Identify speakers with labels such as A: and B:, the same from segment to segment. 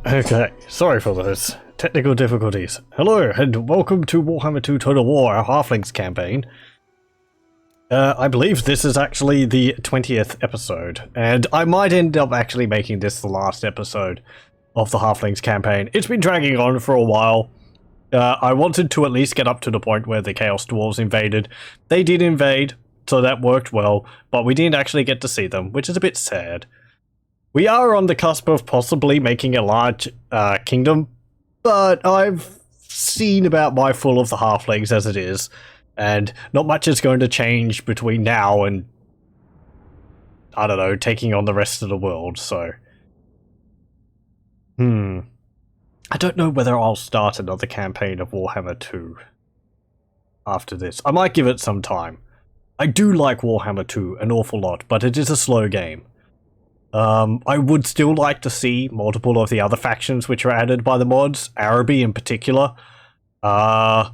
A: Okay, sorry for those technical difficulties. Hello, and welcome to Warhammer 2 Total War, our Halflings campaign. I believe this is actually the 20th episode, and I might end up actually making this the last episode of the Halflings campaign. It's been dragging on for a while. I wanted to at least get up to the point where the Chaos Dwarves invaded. They did invade, so that worked well, but we didn't actually get to see them, which is a bit sad. We are on the cusp of possibly making a large kingdom, but I've seen about my full of the halflings as it is, and not much is going to change between now and, I don't know, taking on the rest of the world, so... I don't know whether I'll start another campaign of Warhammer 2 after this. I might give it some time. I do like Warhammer 2 an awful lot, but it is a slow game. I would still like to see multiple of the other factions which are added by the mods, Araby in particular. What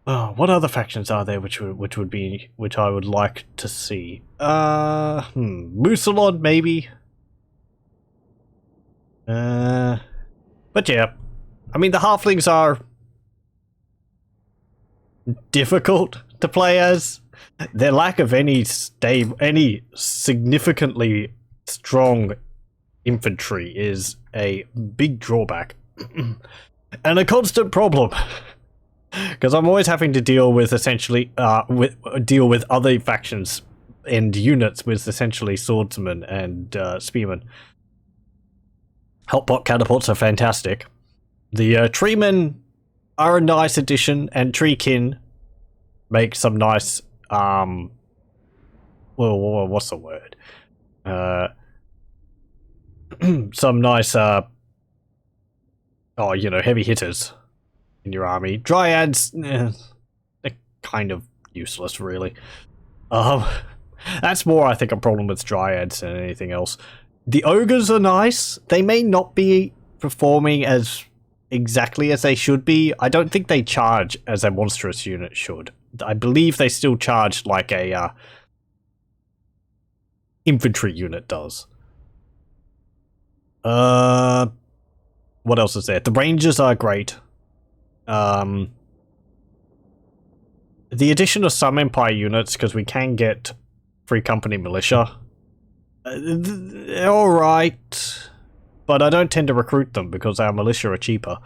A: other factions are there which I would like to see? Musalon maybe. But yeah, I mean the halflings are difficult to play as. Their lack of any significantly strong infantry is a big drawback and a constant problem because I'm always having to deal with essentially deal with other factions and units with essentially swordsmen and spearmen. Hotpot catapults are fantastic. The treemen are a nice addition, and treekin make some nice what's the word? Some nice, heavy hitters in your army. Dryads, they're kind of useless, really. That's more, I think, a problem with Dryads than anything else. The Ogres are nice. They may not be performing as exactly as they should be. I don't think they charge as a monstrous unit should. I believe they still charge like a infantry unit does. What else is there? The Rangers are great. The addition of some Empire units, because we can get Free Company Militia. They're alright, but I don't tend to recruit them because our militia are cheaper.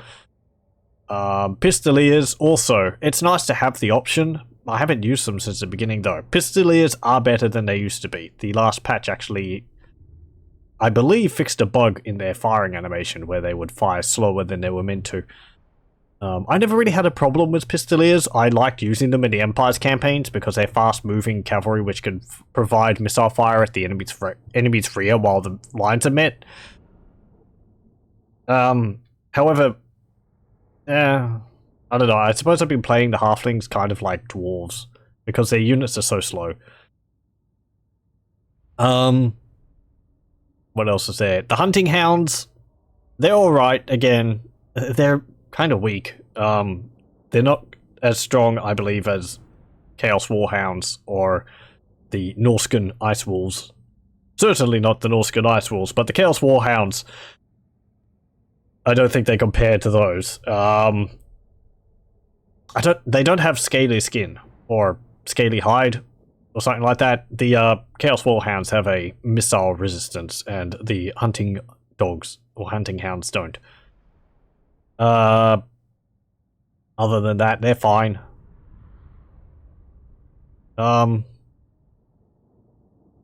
A: Pistoliers also. It's nice to have the option. I haven't used them since the beginning though. Pistoliers are better than they used to be. The last patch actually, I believe, fixed a bug in their firing animation where they would fire slower than they were meant to. I never really had a problem with Pistoliers. I liked using them in the Empire's campaigns because they're fast-moving cavalry which can provide missile fire at the enemy's rear while the lines are met. However, I don't know, I suppose I've been playing the halflings kind of like dwarves because their units are so slow. What else is there? The hunting hounds, they're alright. Again, they're kind of weak. They're not as strong, I believe, as Chaos Warhounds or the Norscan Ice Wolves. Certainly not the Norscan Ice Wolves, but the Chaos Warhounds, I don't think they compare to those. They don't have scaly skin or scaly hide or something like that. The Chaos Warhounds have a missile resistance, and the hunting dogs or hunting hounds don't. Other than that, they're fine.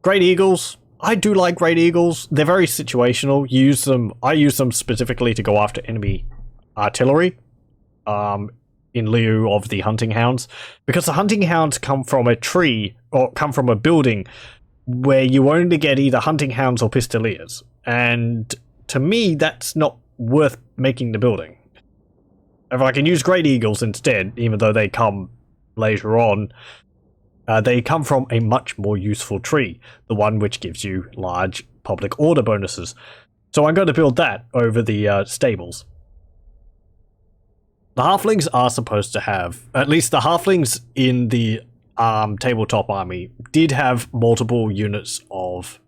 A: Great Eagles. I do like Great Eagles. They're very situational. I use them specifically to go after enemy artillery. In lieu of the hunting hounds, because the hunting hounds come from a tree or come from a building where you only get either hunting hounds or pistoliers, and to me that's not worth making the building. If I can use Great Eagles instead, even though they come later on, they come from a much more useful tree, the one which gives you large public order bonuses. So I'm going to build that over the stables. The halflings are supposed to have, at least the halflings in the tabletop army did have multiple units of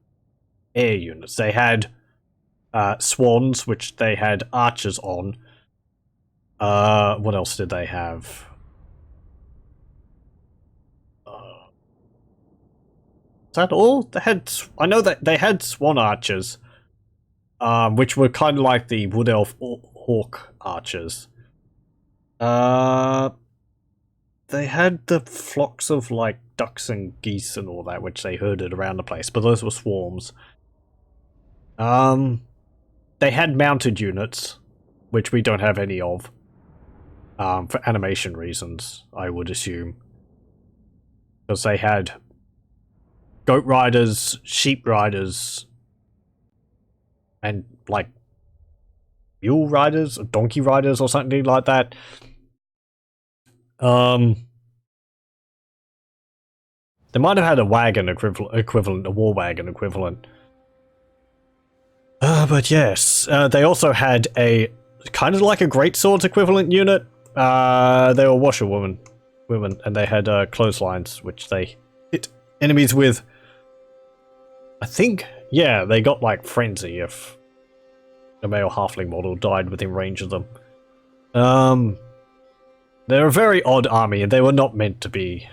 A: air units. They had swans, which they had archers on. What else did they have? Is that all? They had. I know that they had swan archers, which were kind of like the wood elf hawk archers. They had the flocks of like ducks and geese and all that, which they herded around the place, but those were swarms. They had mounted units, which we don't have any of. For animation reasons, I would assume. Because they had goat riders, sheep riders, and like mule riders or donkey riders or something like that. They might have had a wagon equivalent, a war wagon equivalent. But yes, they also had a kind of like a greatswords equivalent unit. They were washerwomen, and they had clotheslines, which they hit enemies with. I think, yeah, they got like frenzy if a male halfling model died within range of them. They're a very odd army, and they were not meant to be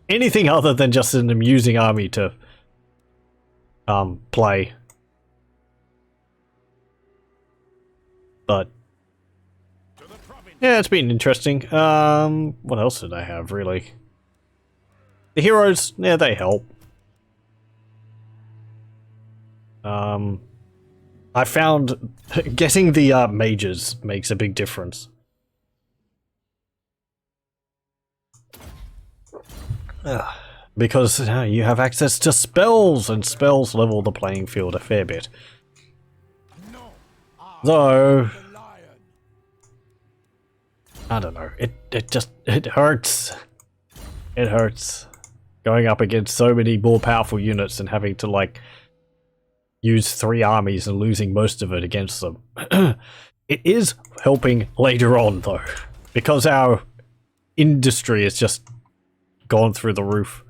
A: anything other than just an amusing army to play. But yeah, it's been interesting. What else did I have, really? The heroes, yeah, they help. I found getting the mages makes a big difference. Because you have access to spells, and spells level the playing field a fair bit. Though, I don't know, it hurts. It hurts. Going up against so many more powerful units and having to, like, use 3 armies and losing most of it against them. It is helping later on, though, because our industry has just gone through the roof.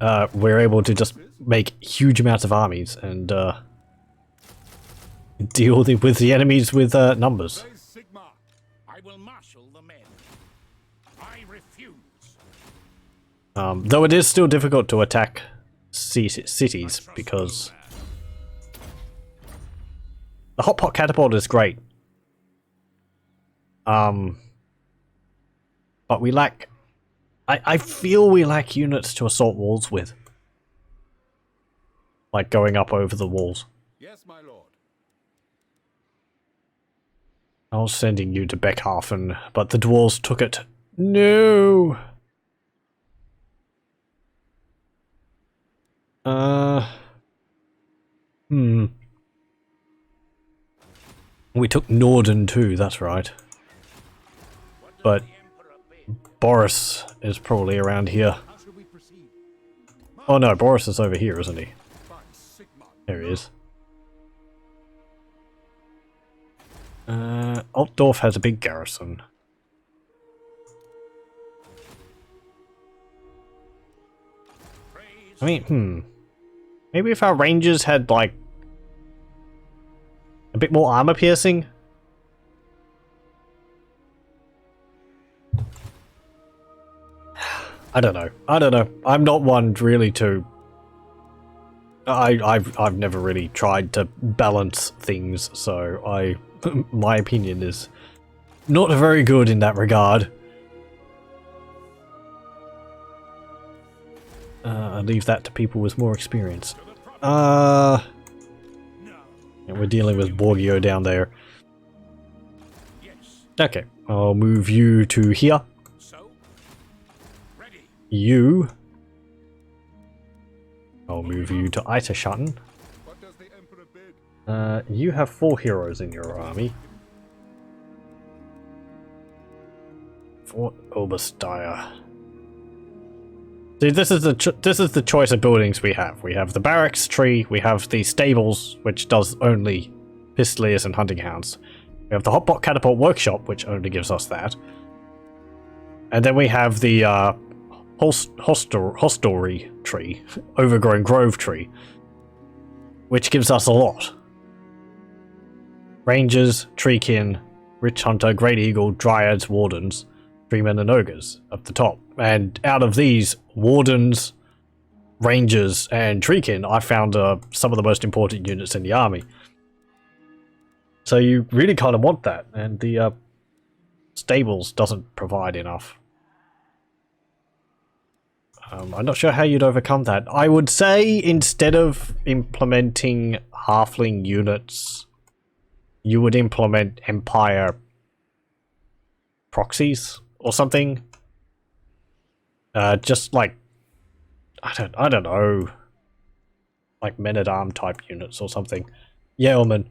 A: We're able to just make huge amounts of armies and deal with the enemies with numbers.
B: I will marshal the men. I refuse.
A: Though it is still difficult to attack cities because the hot pot catapult is great. But we lack. I feel we lack units to assault walls with. Like going up over the walls.
B: Yes, my lord.
A: I was sending you to Beckhafen, but the dwarves took it. No! We took Norden too, that's right. But Boris is probably around here. Oh no, Boris is over here, isn't he? There he is. Altdorf has a big garrison. I mean, maybe if our rangers had, like, a bit more armor piercing? I don't know. I'm not one really to... I've never really tried to balance things, so my opinion is not very good in that regard. I leave that to people with more experience. And we're dealing with Borgio down there. Okay, I'll move you to here. You. I'll move you to Eiterschatten. You have 4 heroes in your army. Fort Obersteyr. See, this is the choice of buildings we have. We have the barracks tree, we have the stables, which does only pistoliers and hunting hounds. We have the hotpot catapult workshop, which only gives us that. And then we have the hostelry tree, overgrown grove tree, which gives us a lot. Rangers, Treekin, Rich Hunter, Great Eagle, Dryads, Wardens, Freemen and Ogres up the top. And out of these, Wardens, Rangers, and Treekin, I found some of the most important units in the army. So you really kind of want that, and the stables doesn't provide enough. I'm not sure how you'd overcome that. I would say instead of implementing halfling units, you would implement Empire proxies or something. Just like I don't know, like men-at-arm type units or something. Yeoman.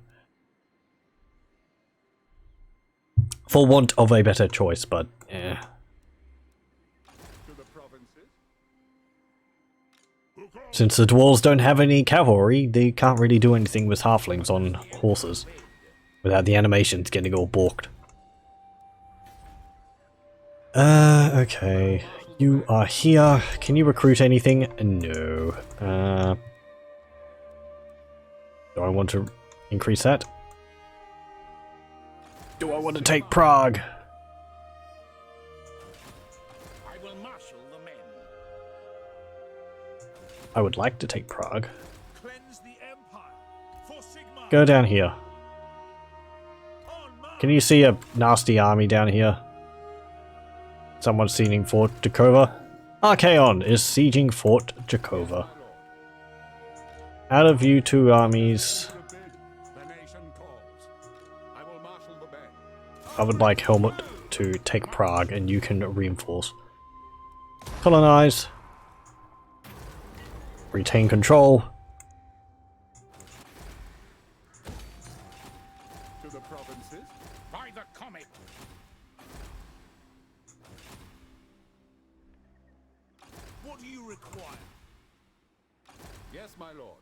A: For want of a better choice, but yeah. Since the dwarves don't have any cavalry, they can't really do anything with halflings on horses without the animations getting all balked. Okay. You are here. Can you recruit anything? No. Do I want to increase that? Do I want to take Prague?
B: I will marshal the men.
A: I would like to take Prague.
B: Cleanse the empire for Sigmar.
A: Go down here. Can you see a nasty army down here? Someone sieging Fort Jakova? Archaon is sieging Fort Jakova. Out of you two armies, I would like Helmut to take Prague and you can reinforce. Colonise. Retain control.
B: To the provinces. By the comet. What do you require? Yes, my lord.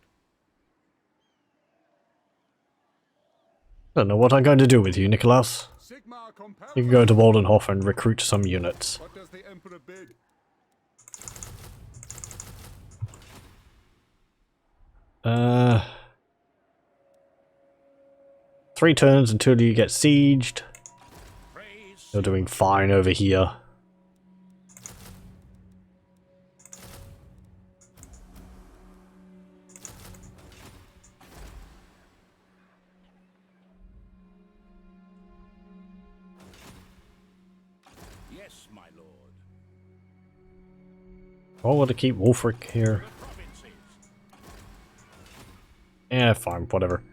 A: I don't know what I'm going to do with you, Nicholas. You can go to Waldenhof and recruit some units.
B: What does the emperor bid?
A: 3 turns until you get sieged.
B: Praise.
A: You're doing fine over here.
B: Yes, my lord.
A: I want to keep Wolfric here.
B: The provinces.
A: Yeah, fine, whatever.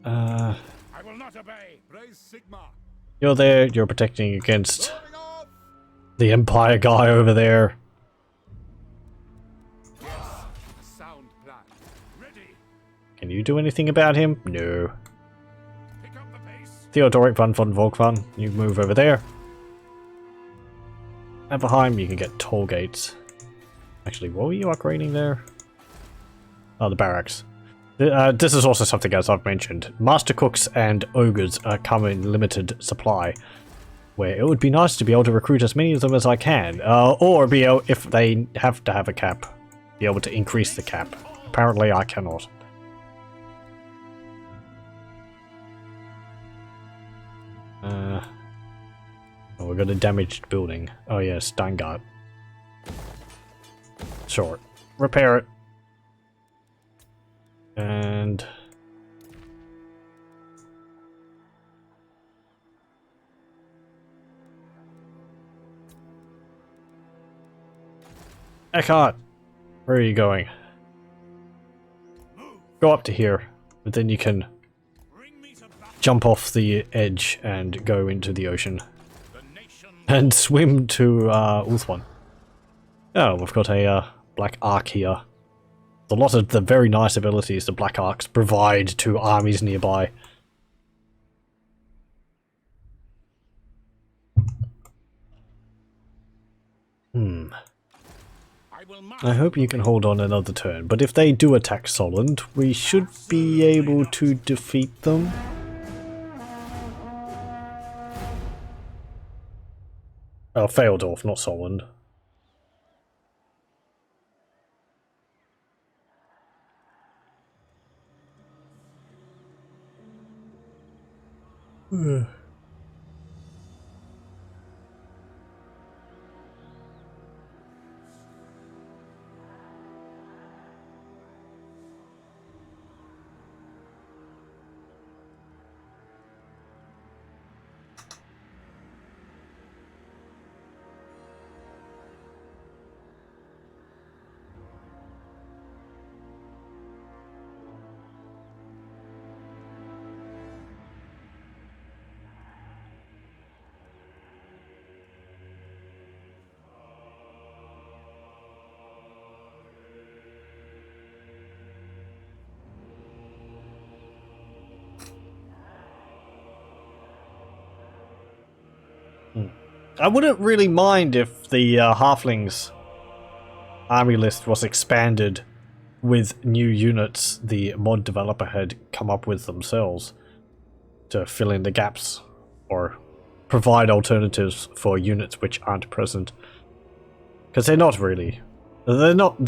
B: I will not obey. Praise Sigmar.
A: You're there, you're protecting against the Empire guy over there.
B: Yes, a sound plan. Ready.
A: Can you do anything about him? No.
B: Pick up the pace.
A: Theodoric von Volkvan, you move over there. Everheim, you can get toll gates. Actually, what were you upgrading there? Oh, the barracks. This is also something else I've mentioned. Master cooks and ogres come in limited supply, where it would be nice to be able to recruit as many of them as I can, or be able, if they have to have a cap, be able to increase the cap. Apparently I cannot. Oh, we've got a damaged building. Oh yeah, Steingart. Sure. Repair it. And Eckhart, where are you going? Go up to here, but then you can jump off the edge and go into the ocean and swim to Ulthuan. Oh, we've got a black arc here. A lot of the very nice abilities the Black Arcs provide to armies nearby. I hope you can hold on another turn, but if they do attack Solent, we should be able to defeat them. Oh, Feodorf, not Solent. I wouldn't really mind if the Halflings army list was expanded with new units the mod developer had come up with themselves to fill in the gaps or provide alternatives for units which aren't present. Because they're not really. They're not.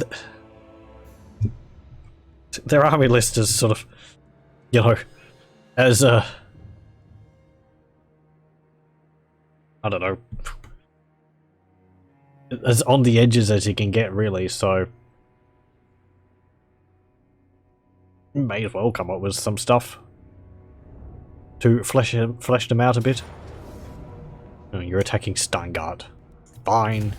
A: Their army list is sort of, you know, as I don't know, as on the edges as you can get, really, so may as well come up with some stuff to flesh them out a bit. Oh, you're attacking Steingart. Fine.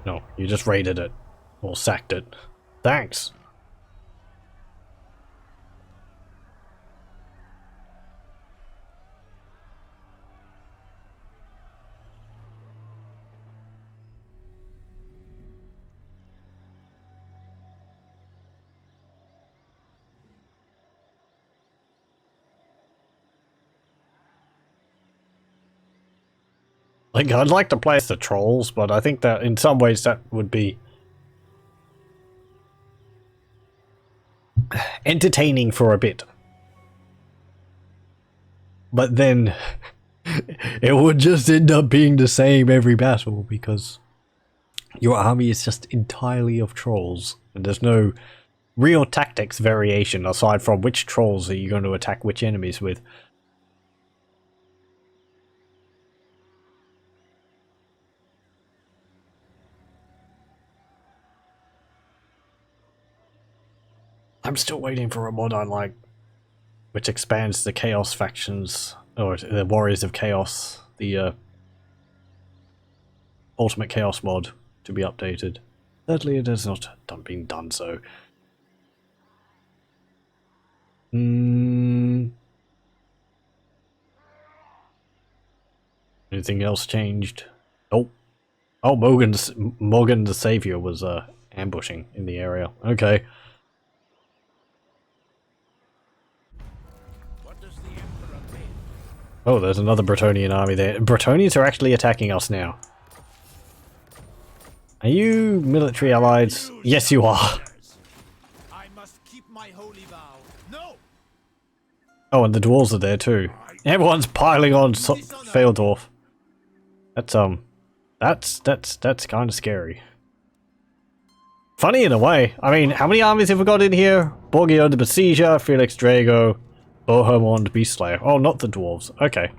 A: No, you just raided it. Or sacked it. Thanks. Like, I'd like to play as the trolls, but I think that in some ways that would be entertaining for a bit. But then it would just end up being the same every battle because your army is just entirely of trolls and there's no real tactics variation aside from which trolls are you going to attack which enemies with. I'm still waiting for a mod I like, which expands the Chaos factions, or the Warriors of Chaos, the Ultimate Chaos mod, to be updated. Sadly, it has not been done so. Anything else changed? Nope. Oh, Morgan the Savior was ambushing in the area. Okay. Oh, there's another Bretonnian army there. Bretonians are actually attacking us now. Are you military allies? Yes, you are.
B: I must keep my holy vow. No.
A: Oh, and the dwarves are there too. Everyone's piling on Feldorf. That's kind of scary. Funny in a way. I mean, how many armies have we got in here? Borgio the Besieger, Felix Drago, Bohemond Beastslayer. Oh, not the dwarves. Okay.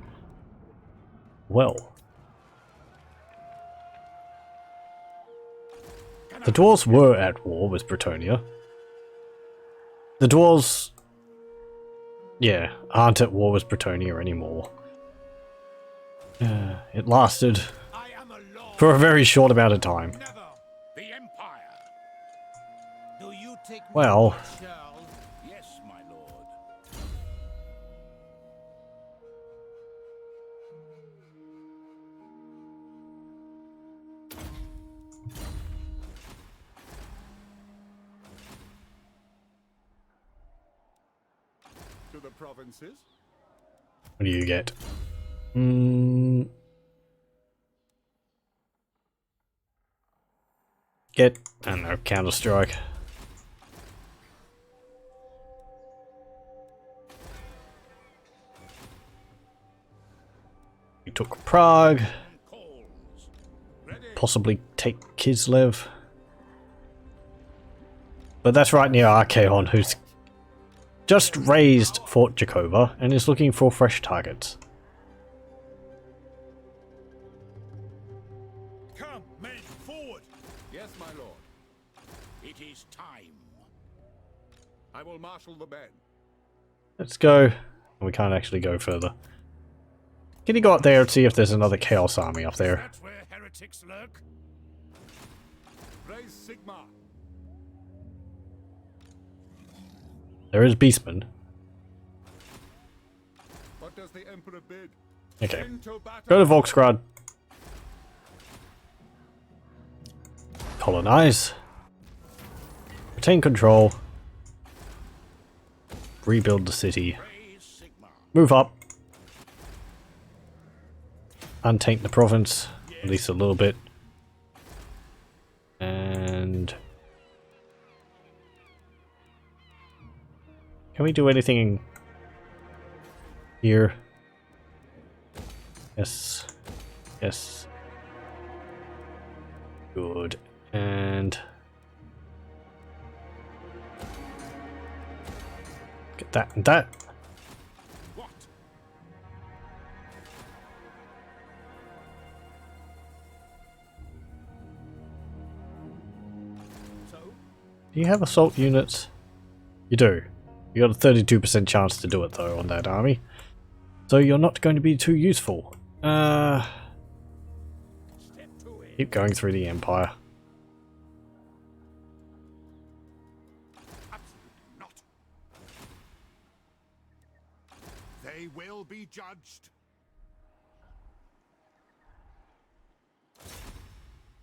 A: Well. The dwarves were at war with Bretonnia. The dwarves, yeah, aren't at war with Bretonnia anymore. It lasted for a very short amount of time.
B: The Empire. Do you take
A: Well,
B: yes, my lord. To the provinces.
A: what do you get? Get, I don't know, Counter-Strike. We took Prague. Possibly take Kislev. But that's right near Archaon, who's just raised Fort Jakova and is looking for fresh targets.
B: Come, men, forward! Yes, my lord. It is time. I will marshal the men.
A: Let's go. We can't actually go further. Can you go up there and see if there's another Chaos Army up there?
B: That's where heretics lurk. Raise Sigma.
A: There is Beastmen.
B: What does the Emperor bid?
A: Okay.
B: Into battle.
A: Go to Volksgrad. Colonize. Retain control. Rebuild the city.
B: Raise Sigma.
A: Move up. Untaint the province. At least a little bit. And... can we do anything here? Yes. Yes. Good. And... get that and that.
B: What? So?
A: Do you have assault units? You do. You got a 32% chance to do it though on that army. So you're not going to be too useful.
B: Step to it.
A: Keep going through the Empire.
B: Absolutely not. They will be judged.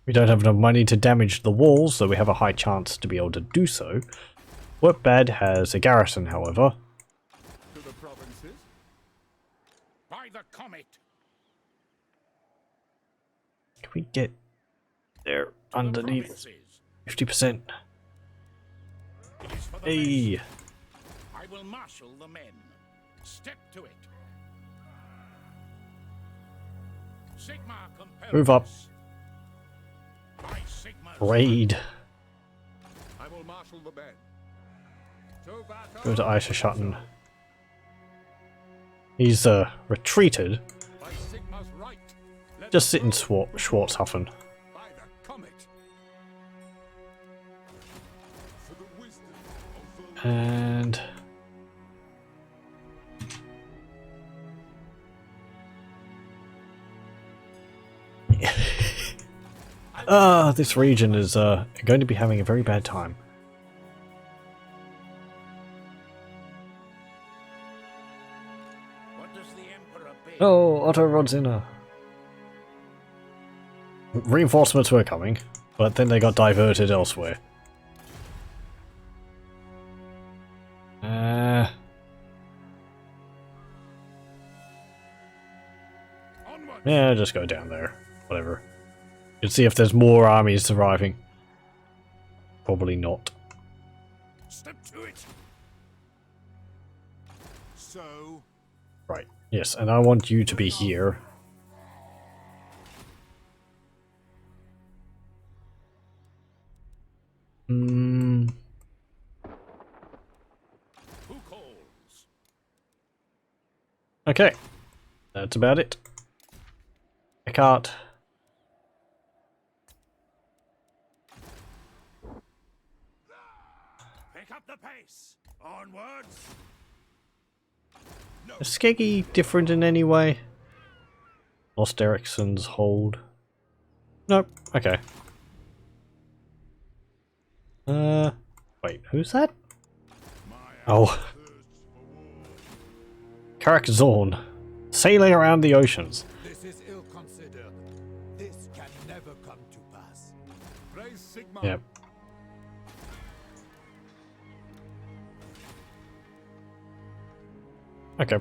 A: We don't have enough money to damage the walls, so we have a high chance to be able to do so. Wurtbad has a garrison, however.
B: To the provinces. By the comet.
A: Can we get there
B: To the
A: underneath
B: provinces.
A: 50%?
B: It is for the
A: Hey!
B: best. I will marshal the men. Step to it. Sigma compels.
A: Move up.
B: us. By Sigma's
A: Raid.
B: I will marshal the men. To battle.
A: Go to Eisenschatten. He's retreated.
B: By Sigma's right. Let
A: Just
B: us
A: sit in
B: go.
A: Schwarzhofen.
B: By the comet. For the wisdom of the
A: And... this region is going to be having a very bad time.
B: What does the Emperor bid?
A: Oh, Otto Rodzina. Reinforcements were coming, but then they got diverted elsewhere.
B: Onward.
A: Yeah, just go down there. Whatever. You can see if there's more armies arriving. Probably not.
B: Step to it. So,
A: Right. Yes, and I want you to be here. Hmm.
B: who calls?
A: Okay. That's about it. I can't.
B: Pick up the pace. Onwards.
A: Is Skeggy different in any way? Lost Ericsson's hold. Nope. Okay. Wait, who's that? Oh. Karak Zorn. Sailing around the oceans.
B: This is ill considered. This can never come to pass. Praise Sigma.
A: Yep. Okay.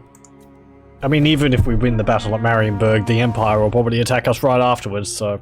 A: I mean, even if we win the battle at Marienburg, the Empire will probably attack us right afterwards, so...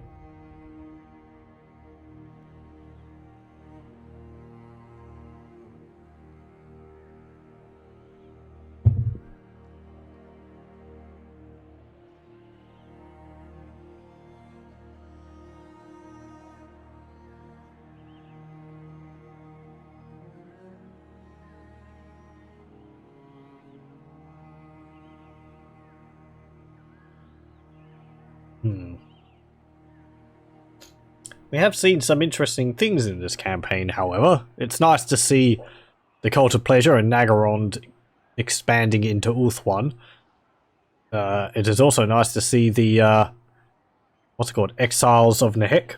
A: We have seen some interesting things in this campaign, however. It's nice to see the Cult of Pleasure and Nagarond expanding into Ulthuan. It is also nice to see the, what's it called, Exiles of Nehek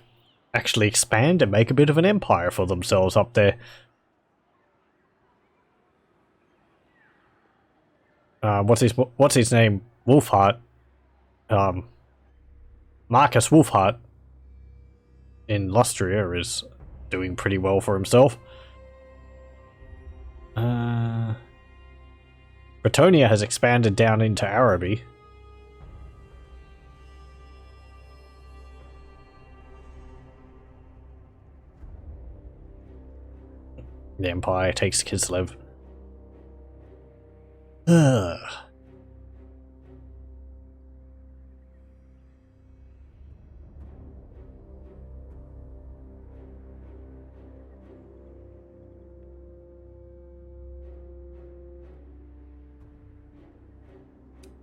A: actually expand and make a bit of an empire for themselves up there. What's his name? Wolfheart. Marcus Wolfheart in Lustria is doing pretty well for himself. Bretonnia has expanded down into Araby. The Empire takes Kislev.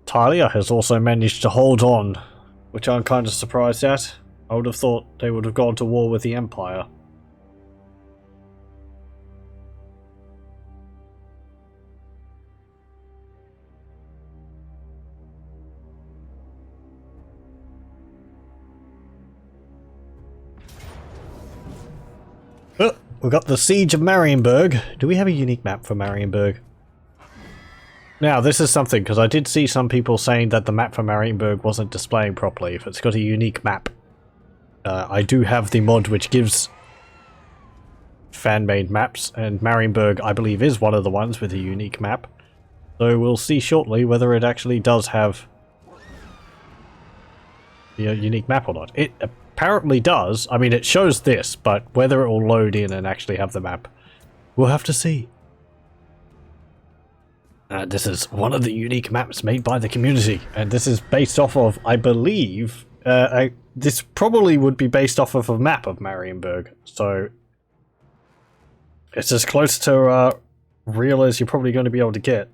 A: Talia has also managed to hold on, which I'm kind of surprised at. I would have thought they would have gone to war with the Empire. Oh, we've got the Siege of Marienburg. Do we have a unique map for Marienburg? Now, this is something, because I did see some people saying that the map for Marienburg wasn't displaying properly, if it's got a unique map. I do have the mod which gives fan-made maps, and Marienburg, I believe, is one of the ones with a unique map. So we'll see shortly whether it actually does have the unique map or not. It apparently does. I mean, it shows this, but whether it will load in and actually have the map, we'll have to see. This is one of the unique maps made by the community, and this is based off of, I believe, this probably would be based off of a map of Marienburg, so it's as close to real as you're probably going to be able to get,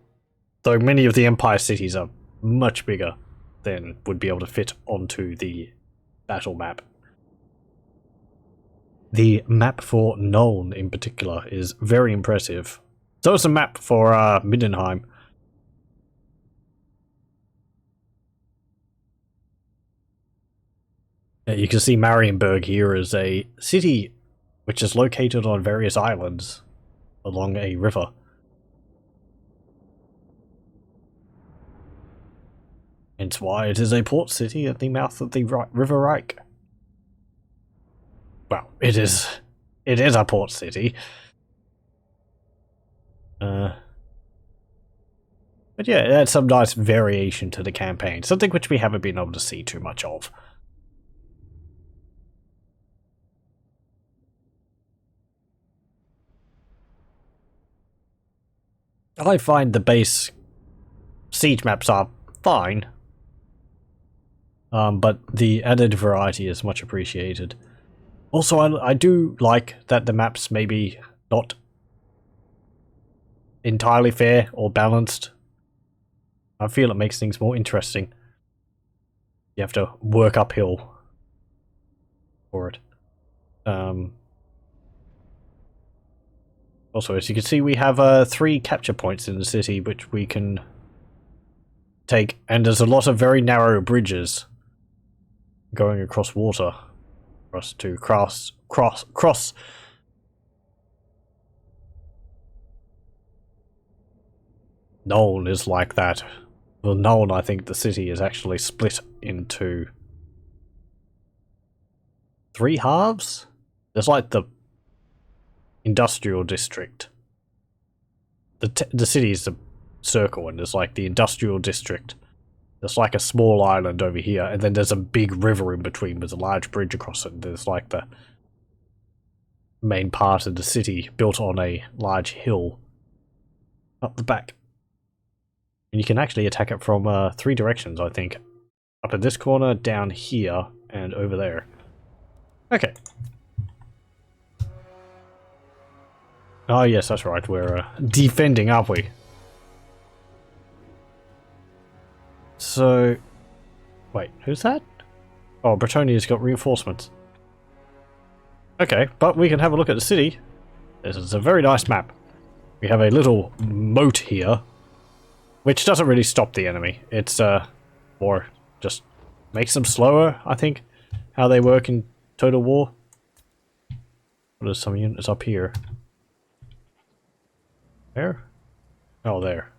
A: though many of the Empire cities are much bigger than would be able to fit onto the battle map. The map for Nuln in particular is very impressive. So it's a map for Midden Hime. You can see Marienburg here as a city which is located on various islands along a river. Hence why it is a port city at the mouth of the River Reich. Well, it is a port city. But yeah, it adds some nice variation to the campaign, something which we haven't been able to see too much of. I find the base siege maps are fine, but the added variety is much appreciated. Also, I do like that the maps may be not entirely fair or balanced. I feel it makes things more interesting. You have to work uphill for it. Also, as you can see, we have 3 capture points in the city which we can take, and there's a lot of very narrow bridges going across water for us to cross. Nuln is like that. Well, Nuln, I think the city is actually split into 3 halves? There's like the industrial district. The city is a circle, and there's like the industrial district. There's like a small island over here, and then there's a big river in between with a large bridge across it. And there's like the main part of the city built on a large hill up the back. And you can actually attack it from 3 directions, I think. Up in this corner, down here, and over there. Okay. Oh yes, that's right, we're defending, aren't we? So... wait, who's that? Oh, Bretonia's got reinforcements. Okay, but we can have a look at the city. This is a very nice map. We have a little moat here, which doesn't really stop the enemy. It's more just makes them slower, I think, how they work in Total War. There's some units up here. There? Oh, there.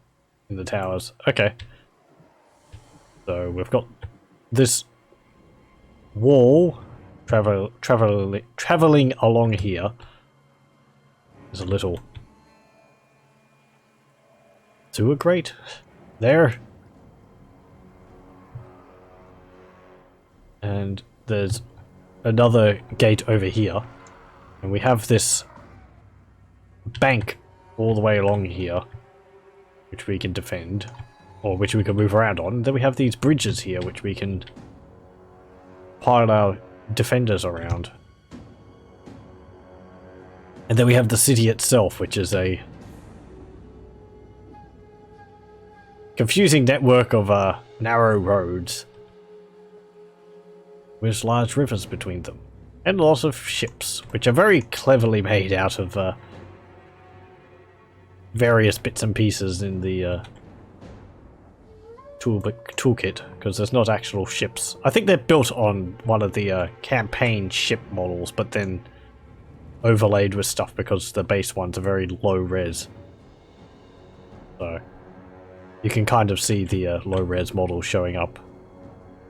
A: In the towers. Okay. So we've got this wall traveling along here. There's a little sewer grate there. And there's another gate over here. And we have this bank all the way along here, which we can defend, or which we can move around on. Then we have these bridges here, which we can pile our defenders around. And then we have the city itself, which is a confusing network of narrow roads with large rivers between them. And lots of ships, which are very cleverly made out of various bits and pieces in the toolkit, because there's not actual ships. I think they're built on one of the campaign ship models, but then overlaid with stuff because the base ones are very low res. So you can kind of see the low res model showing up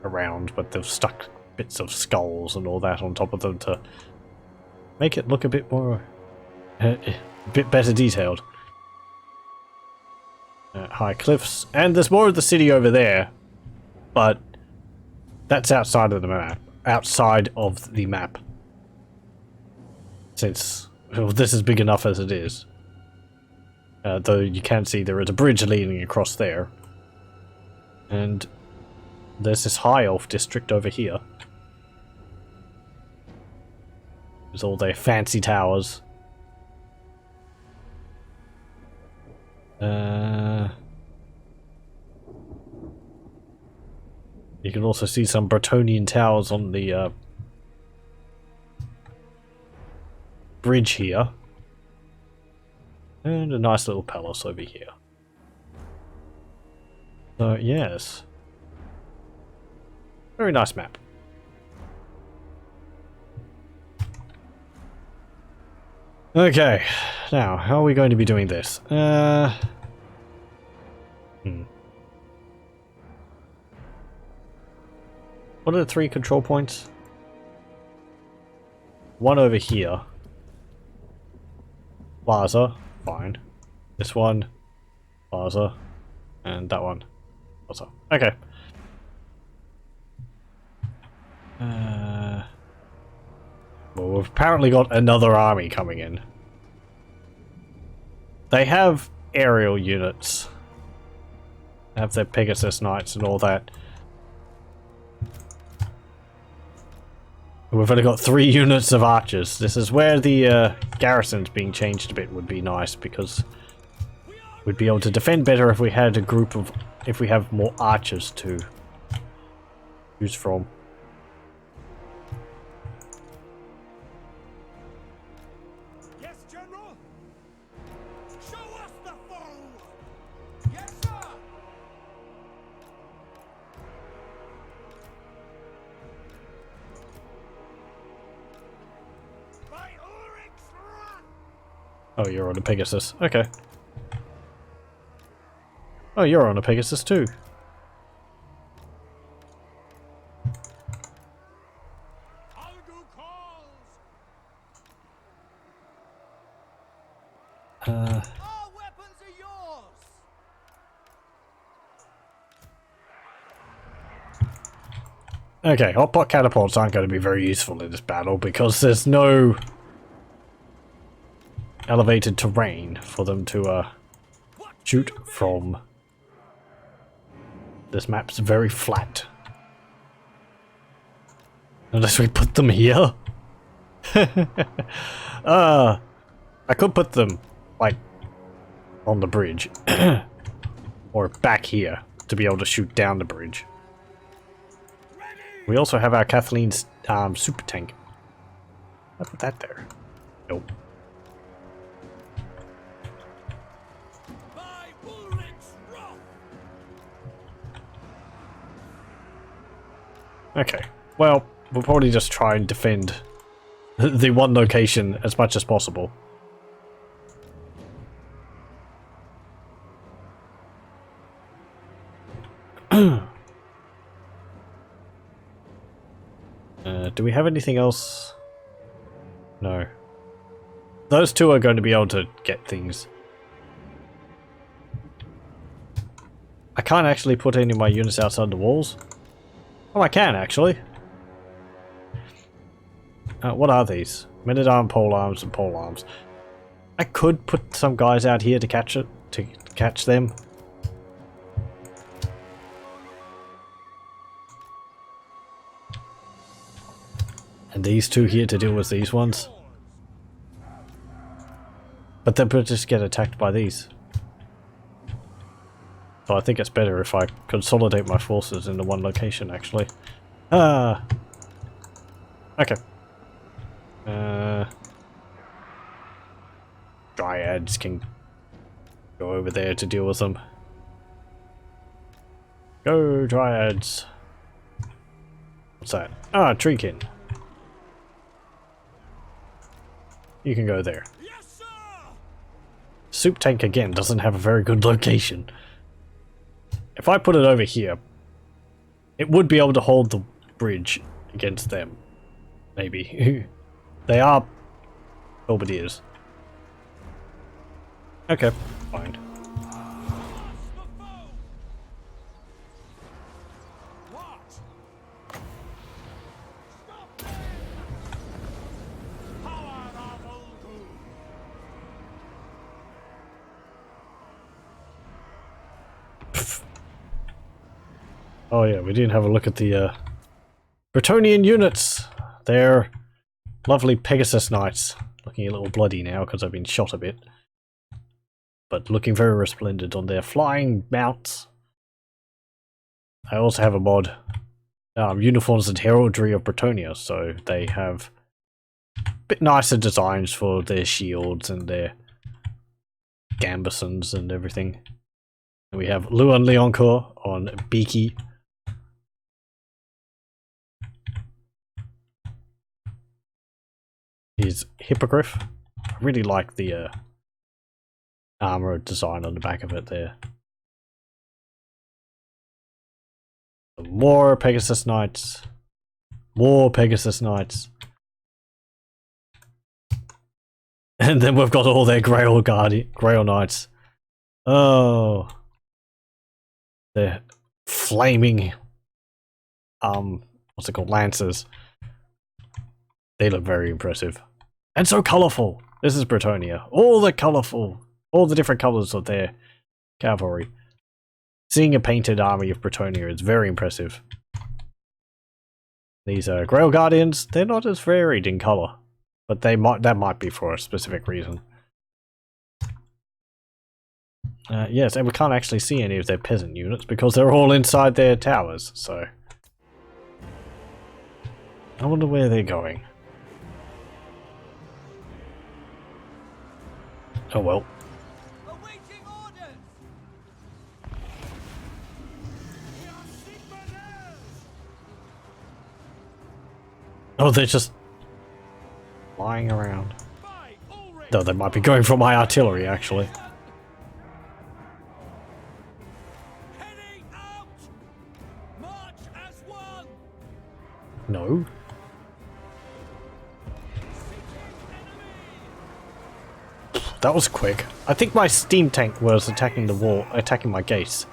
A: around, but they've stuck bits of skulls and all that on top of them to make it look a bit more a bit better detailed. High cliffs, and there's more of the city over there, but that's outside of the map. Since well, this is big enough as it is. Though you can see there is a bridge leading across there, and there's this high elf district over here. There's all their fancy towers. You can also see some Bretonnian towers on the bridge here. And a nice little palace over here. So, yes. Very nice map. Okay, now, how are we going to be doing this? What are the 3 control points? One over here. Plaza, fine. This one, Plaza, and that one, Plaza. Okay. Well, we've apparently got another army coming in. They have aerial units. They have their Pegasus Knights and all that. We've only got 3 units of archers. This is where the garrison's being changed a bit would be nice, because we'd be able to defend better if we had a group of... if we have more archers to choose from.
B: Yes, General. Show us the foe. Yes, sir.
A: Oh, you're on a Pegasus. Okay. Oh, you're on a Pegasus too.
B: Our weapons are yours.
A: Okay, hotpot catapults aren't going to be very useful in this battle because there's no elevated terrain for them to shoot from. This map's very flat. Unless we put them here. I could put them like on the bridge or back here to be able to shoot down the bridge.
B: Ready.
A: We also have our Kathleen's super tank. I put that there. Nope. Okay, well, we'll probably just try and defend the one location as much as possible. Do we have anything else? No. Those two are going to be able to get things. I can't actually put any of my units outside the walls. Oh, I can actually. What are these? Men-at-arms, polearms, and polearms. I could put some guys out here to catch it, to catch them. And these two here to deal with these ones. But they'll just get attacked by these. So I think it's better if I consolidate my forces into one location, actually. Okay. Dryads can go over there to deal with them. Go, Dryads. What's that? Ah, Treekin. You can go there.
B: Yes, sir!
A: Soup tank again doesn't have a very good location. If I put it over here, it would be able to hold the bridge against them. Maybe. They are bombardiers. Okay, fine. Oh yeah, we didn't have a look at the Bretonnian units. They're lovely Pegasus Knights. Looking a little bloody now because I've been shot a bit. But looking very resplendent on their flying mounts. I also have a mod. Uniforms and Heraldry of Bretonnia, so they have a bit nicer designs for their shields and their gambesons and everything. And we have Luan Leoncourt on Beaky. He's Hippogriff. I really like the armor design on the back of it there. More Pegasus Knights. More Pegasus Knights. And then we've got all their Grail Knights. Oh. They're flaming what's it called? Lancers. They look very impressive. And so colourful! This is Bretonnia. All the different colours of their cavalry. Seeing a painted army of Bretonnia is very impressive. These are Grail Guardians. They're not as varied in colour. But that might be for a specific reason. Yes, and we can't actually see any of their peasant units because they're all inside their towers, so... I wonder where they're going. Oh well.
B: Awaiting orders.
A: Oh, they're just lying around. No, they might be going for my artillery, actually.
B: Heading out. March as one.
A: No. That was quick. I think my steam tank was attacking the wall, attacking my gates.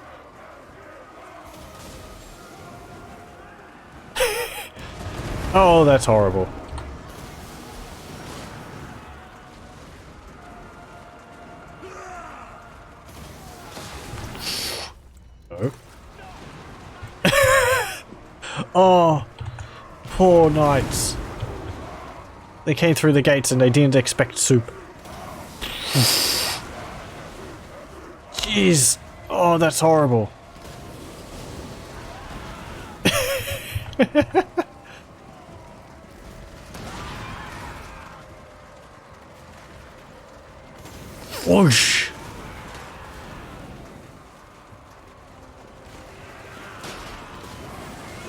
A: Oh, that's horrible. Oh. Oh, poor knights. They came through the gates and they didn't expect soup. Jeez. Oh, that's horrible. Whoosh!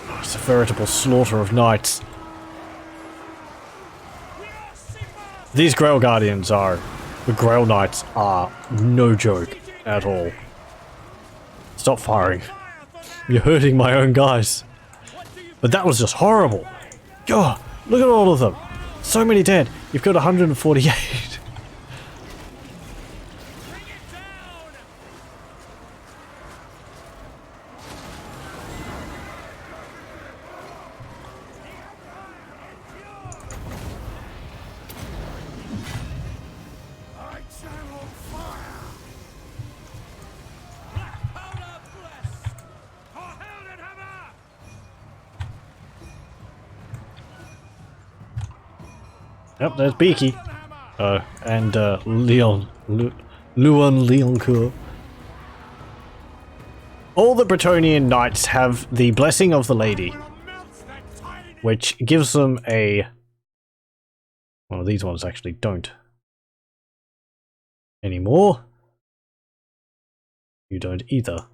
A: Oh, it's a veritable slaughter of knights. These Grail Guardians are... The Grail Knights are no joke at all. Stop firing. You're hurting my own guys. But that was just horrible. God, look at all of them. So many dead. You've got 148. Yep, there's Beaky. And Leon. Luan Leoncourt. All the Bretonnian knights have the Blessing of the Lady, which gives them a... Well, these ones actually don't. Anymore? You don't either.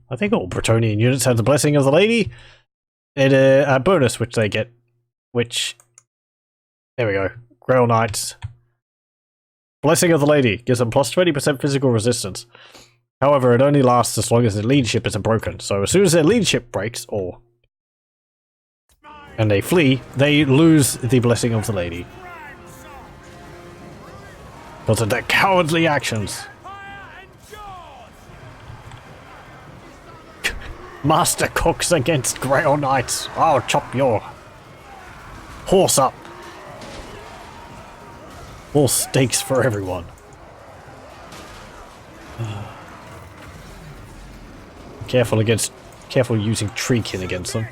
A: I think all Bretonnian units have the Blessing of the Lady. And a bonus which they get, which... There we go. Grail Knights. Blessing of the Lady gives them plus 20% physical resistance. However, it only lasts as long as their leadership isn't broken. So as soon as their leadership breaks, and they flee, they lose the Blessing of the Lady. Because of their cowardly actions. Master cooks against Grail Knights. I'll chop your horse up. All steaks for everyone. Careful using treekin against them.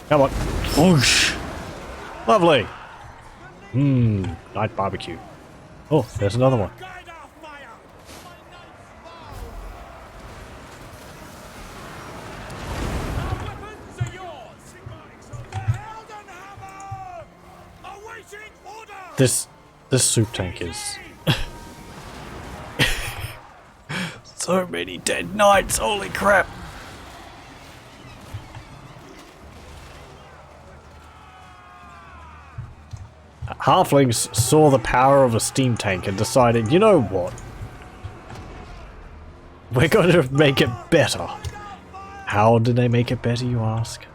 A: Come on. Whoosh! Lovely! Night barbecue. Oh, there's another one. This soup tank is... So many dead knights, holy crap! Halflings saw the power of a steam tank and decided, you know what? We're going to make it better. How did they make it better, you ask?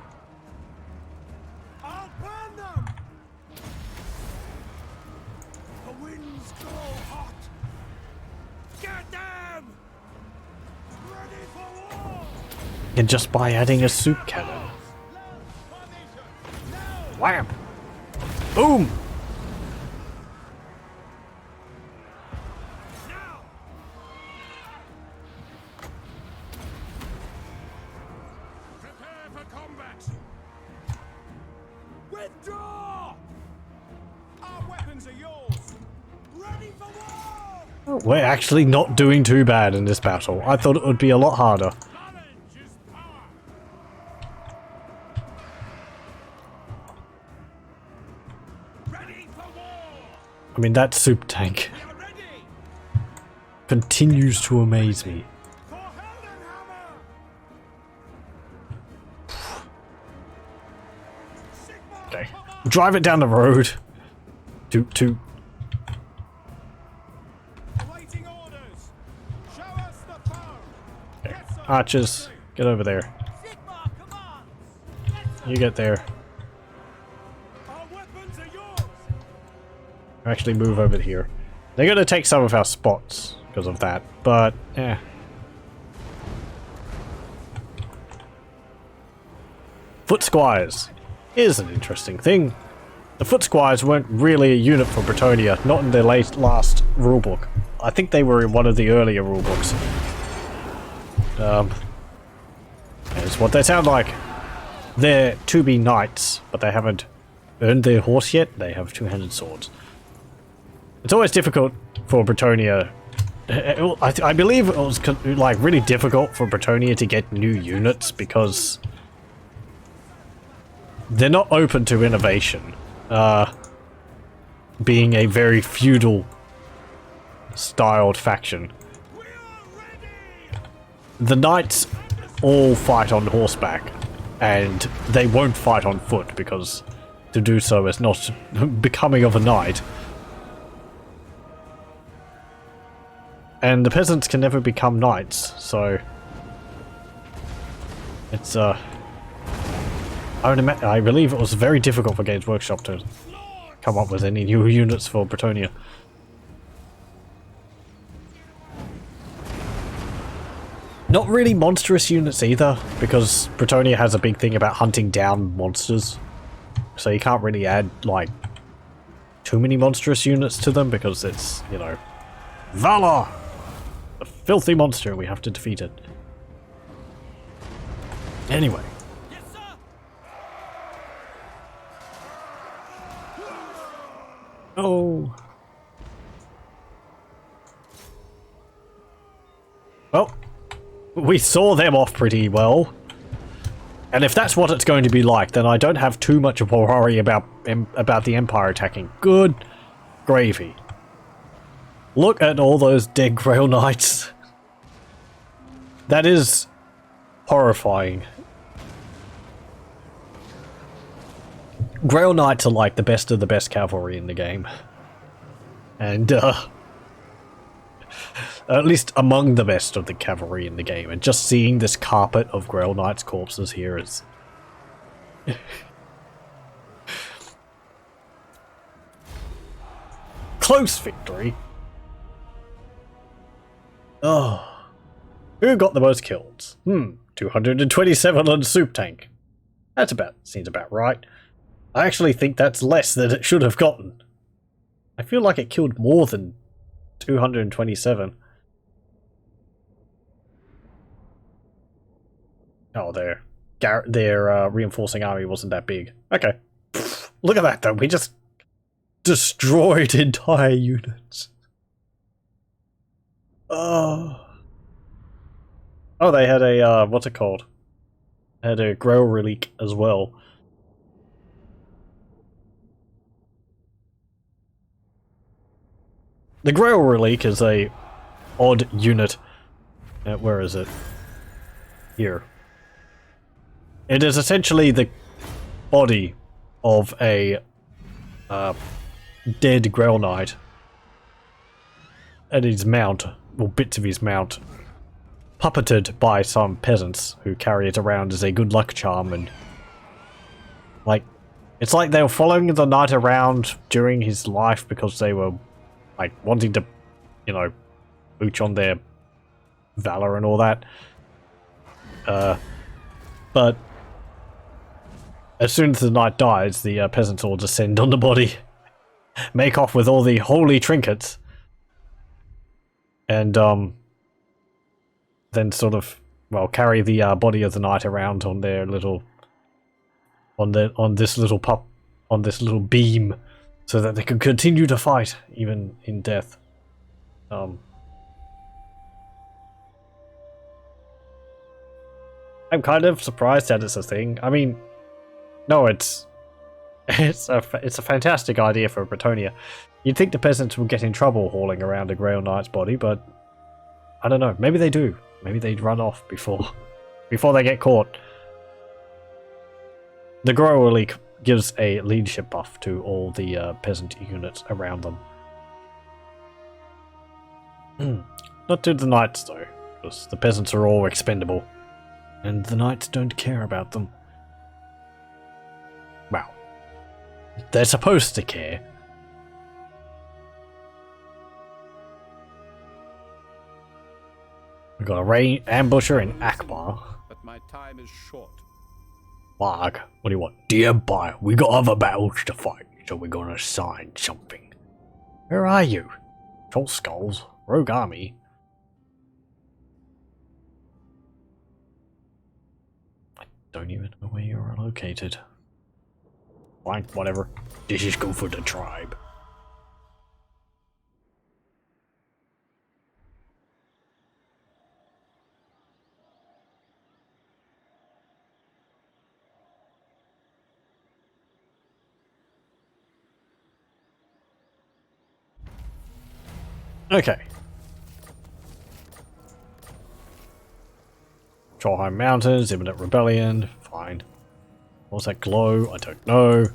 A: And just by adding a soup cannon. Wham! Boom!
B: Prepare for combat. Withdraw! Our weapons are yours. Ready for war!
A: We're actually not doing too bad in this battle. I thought it would be a lot harder. I mean, that soup tank continues to amaze me. Okay, drive it down the road. To. Okay. Archers, get over there. You get there. Actually move over here. They're gonna take some of our spots because of that, but Foot Squires is an interesting thing. The Foot Squires weren't really a unit for Bretonnia, not in their last rulebook. I think they were in one of the earlier rulebooks. That's what they sound like. They're to-be knights, but they haven't earned their horse yet. They have two-handed swords. It's always difficult for Bretonnia. I believe it was like really difficult for Bretonnia to get new units because they're not open to innovation. Being a very feudal styled faction. The knights all fight on horseback, and they won't fight on foot because to do so is not becoming of a knight. And the peasants can never become knights, so it's I believe it was very difficult for Games Workshop to come up with any new units for Bretonnia. Not really monstrous units either, because Bretonnia has a big thing about hunting down monsters. So you can't really add, like, too many monstrous units to them, because it's, you know, Valor! A filthy monster, we have to defeat it. Anyway.
B: Yes, sir.
A: Oh. Well, we saw them off pretty well. And if that's what it's going to be like, then I don't have too much of a worry about the Empire attacking. Good gravy. Look at all those dead Grail Knights. That is horrifying. Grail Knights are like the best of the best cavalry in the game. And, at least among the best of the cavalry in the game. And just seeing this carpet of Grail Knights corpses here is... Close victory. Oh. Who got the most kills? 227 on Soup Tank. Seems about right. I actually think that's less than it should have gotten. I feel like it killed more than 227. Oh, their reinforcing army wasn't that big. Okay. Pfft, look at that though, we just destroyed entire units. Oh. Oh, they had a, what's it called? They had a Grail Relic as well. The Grail Relic is a odd unit. Where is it? Here. It is essentially the body of a dead Grail Knight. And his mount, or bits of his mount, puppeted by some peasants who carry it around as a good luck charm, and like, it's like they were following the knight around during his life because they were like wanting to, you know, mooch on their valor and all that. But as soon as the knight dies, the peasants all descend on the body, make off with all the holy trinkets, and then sort of, well, carry the body of the knight around on their little, on this little beam, so that they can continue to fight even in death. I'm kind of surprised that it's a thing. I mean, no, it's a fantastic idea for Bretonnia. You'd think the peasants would get in trouble hauling around a Grail Knight's body, but I don't know. Maybe they do. Maybe they'd run off before they get caught. The Grail Relic gives a leadership buff to all the peasant units around them. Not to the knights though, because the peasants are all expendable, and the knights don't care about them. Well, they're supposed to care. We've got a ambusher in Akbar.
B: But my time is short.
A: Mark, what do you want? The Empire, we got other battles to fight, so we're gonna sign something. Where are you? Troll Skulls, Rogue Army. I don't even know where you're located. Fine, whatever. This is good for the tribe. Okay. Trollheim Mountains, imminent rebellion. Fine. What's that glow? I don't know.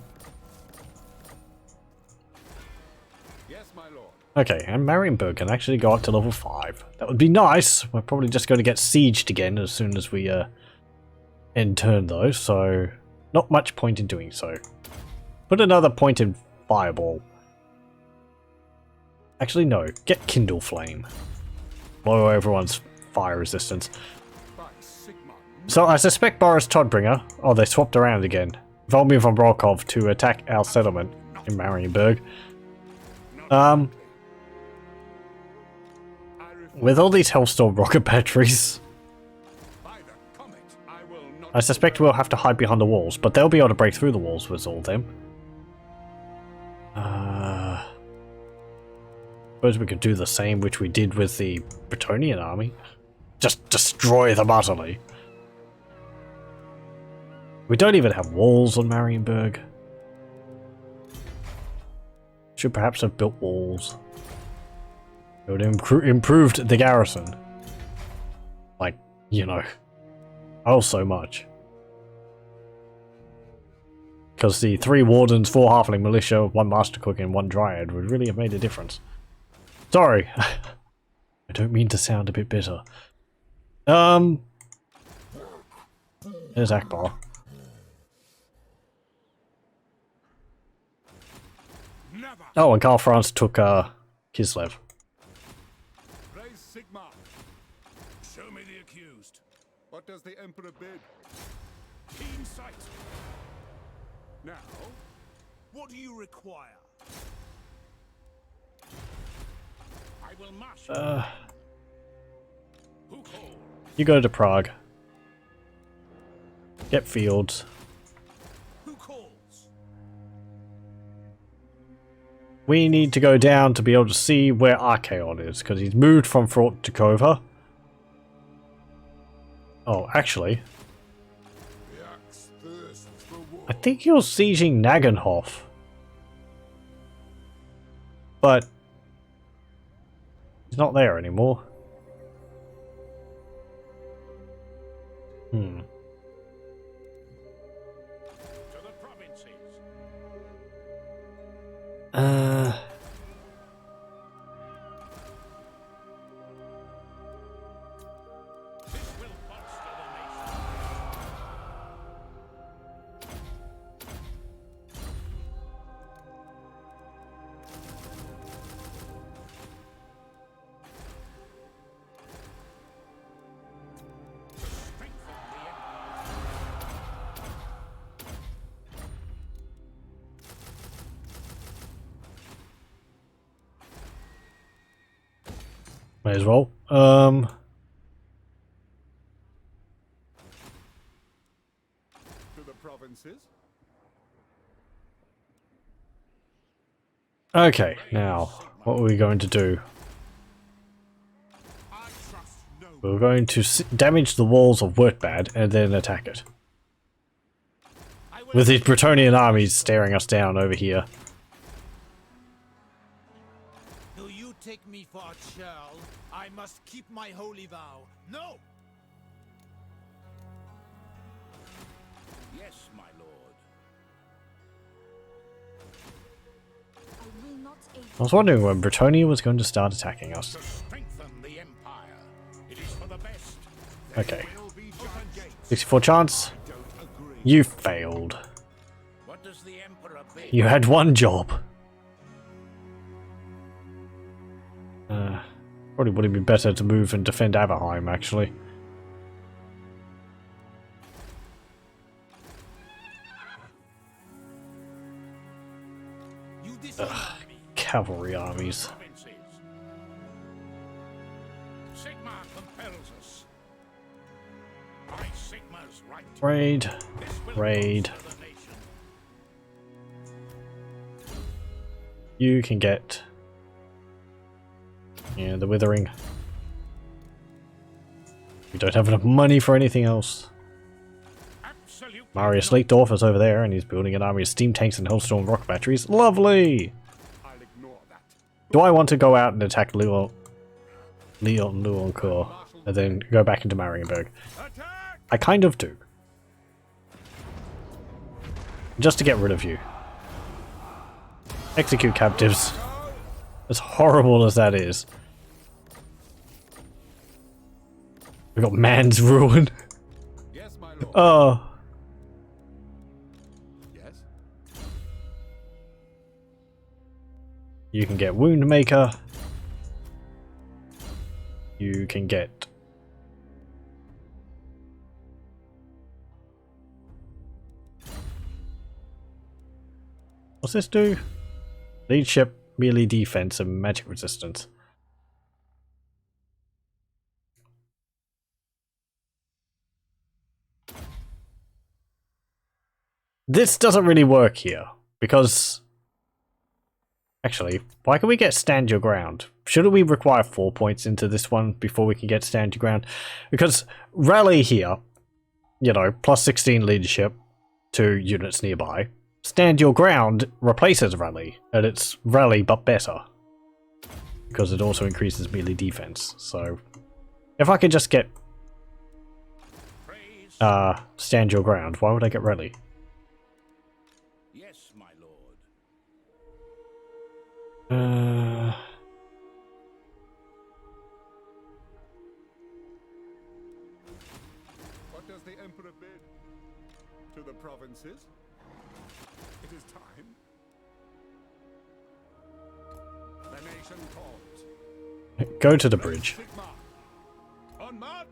B: Yes, my lord.
A: Okay, and Marienburg can actually go up to level 5. That would be nice. We're probably just going to get sieged again as soon as we end turn though, so not much point in doing so. Put another point in Fireball. Actually no, get Kindle Flame. Lower everyone's fire resistance. So I suspect Boris Todbringer, oh they swapped around again, Volmir von Brokov to attack our settlement in Marienburg. With all these Hellstorm rocket batteries, I suspect we'll have to hide behind the walls, but they'll be able to break through the walls with all of them. Suppose we could do the same which we did with the Bretonnian army. Just destroy them utterly. We don't even have walls on Marienburg. Should perhaps have built walls. It would have improved the garrison. Like, you know. Oh, so much. Because the 3 wardens, 4 halfling militia, 1 master cook and 1 dryad would really have made a difference. Sorry. I don't mean to sound a bit bitter. There's Akbar. Oh, and Karl Franz took Kislev.
B: Raise Sigma. Show me the accused. What does the Emperor bid? Keen sight. Now, what do you require? I will marshal. Who called?
A: You go to Prague. Get fields.
B: Who calls?
A: We need to go down to be able to see where Archaon is, because he's moved from Fort Dakova. Oh, actually, I think you're sieging Nagenhof. But he's not there anymore. Hmm.
B: To the provinces. This will bolster the nation.
A: May as well.
B: To the provinces.
A: Okay, now, what are we going to do?
B: I trust no one.
A: We're going to damage the walls of Wurtbad and then attack it.
B: I will
A: With these Bretonnian armies staring us down over here.
C: Do you take me for a churl? I must keep my holy vow. No!
B: Yes, my lord.
D: I will not aid
A: I was wondering when Bretonnia was going to start attacking us.
B: To strengthen the empire. It is for the best.
A: Okay,
B: Will be judged.
A: 64 chance.
B: Don't agree.
A: You failed.
B: What does the emperor bid?
A: You had one job. Probably would have been better to move and defend Averheim, actually.
C: You dishonor me.
A: Cavalry armies.
B: Provinces. Sigma compels us. By Sigma's right.
A: Raid.
B: This will
A: Raid.
B: bolster the nation.
A: You can get... yeah, the Withering. We don't have enough money for anything else.
B: Absolutely
A: Marius
B: not.
A: Leekdorf is over there and he's building an army of steam tanks and Hellstorm rocket batteries. Lovely!
B: I'll ignore that.
A: Do I want to go out and attack Leoncourt and then go back into Marienburg?
B: Attack!
A: I kind of do. Just to get rid of you. Execute captives. As horrible as that is. We got man's ruin.
B: Yes, my lord.
A: Oh.
B: Yes.
A: You can get wound maker. You can get what's this do? Leadership, melee defense, and magic resistance. This doesn't really work here, because... Actually, why can we get stand your ground? Shouldn't we require 4 points into this one before we can get stand your ground? Because rally here, you know, plus 16 leadership to units nearby. Stand your ground replaces rally, and it's rally but better. Because it also increases melee defense, so... If I could just get... stand your ground, why would I get rally?
B: Yes, my lord. What does the emperor bid? To the provinces? It is time. The nation calls.
A: Go to the bridge.
B: Sigmar. On march!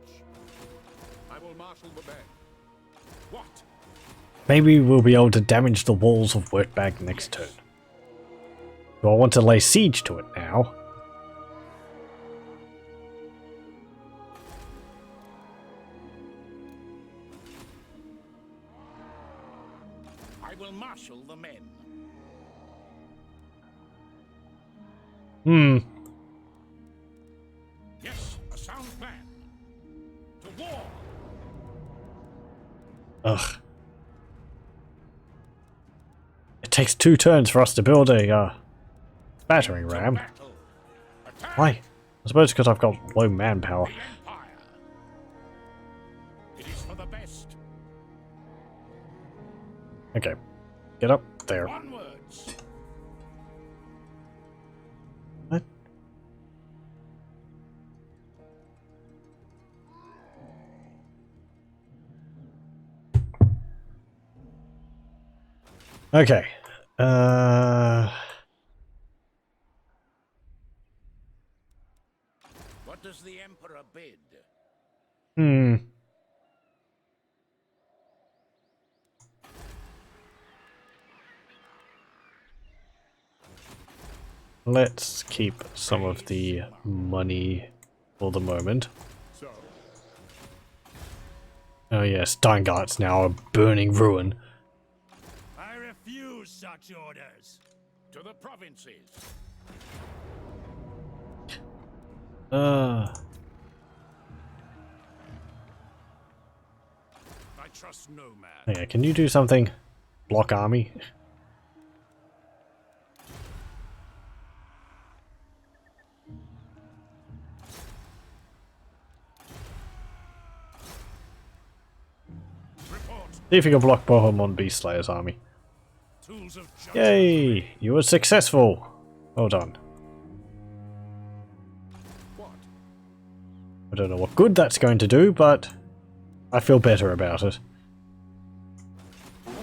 B: I will marshal the men. What?
A: Maybe we'll be able to damage the walls of Wurtbad next turn. Do I want to lay siege to it now?
C: I will marshal the men. Yes, a sound plan. To war.
A: Ugh. It takes 2 turns for us to build a battering ram.
C: Battle. Attack
A: Why? I suppose because I've got low manpower.
C: the empire. It is for the best.
A: Okay. Get up there.
C: Onwards.
A: What? Okay.
C: What does the emperor bid?
A: Let's keep some of the money for the moment.
B: So,
A: Oh yes, Steingart's now a burning ruin.
C: I refuse such orders. To the provinces.
B: I trust no man.
A: Yeah, can you do something? Block army?
B: Report.
A: See if you can block Bohemond Beastslayer's army.
B: Tools of judgment.
A: Yay! You were successful! Well done.
B: What?
A: I don't know what good that's going to do, but I feel better about it.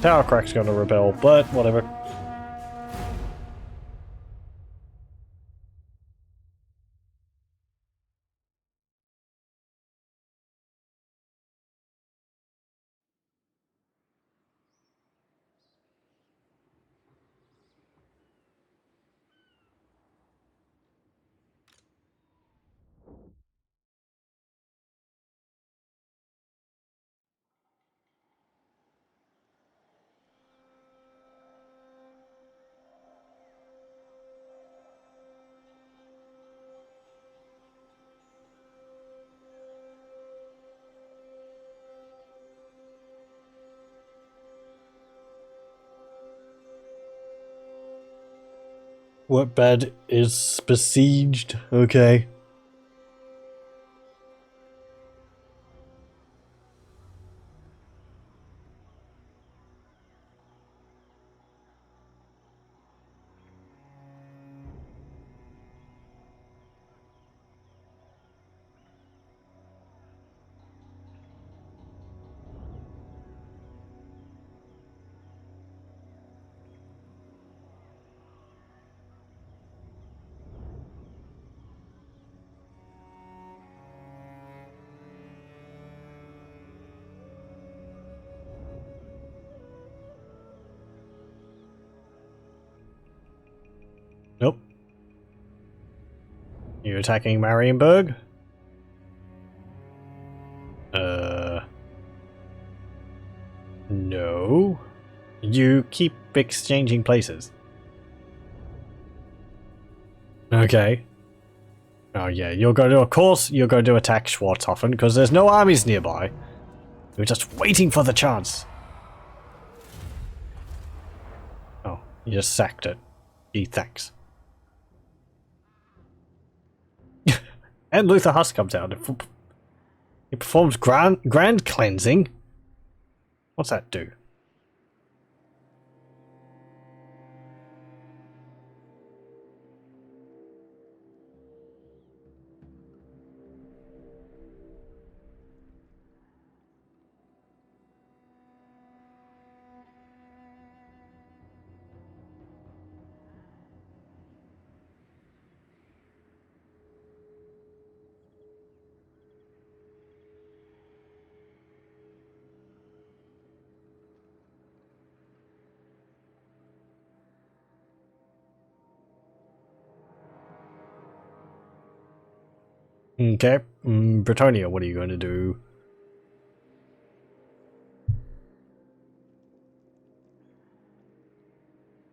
A: Tower Crack's gonna rebel, but whatever. Wurtbad is besieged. Okay. Nope. You attacking Marienburg? No. You keep exchanging places. Okay. Oh yeah, you're going to, of course, you're going to attack Schwarzhofen because there's no armies nearby. You're just waiting for the chance. Oh, you just sacked it. Gee, thanks. And Luther Huss comes out. He performs grand cleansing. What's that do? Okay, Bretonnia, what are you going to do?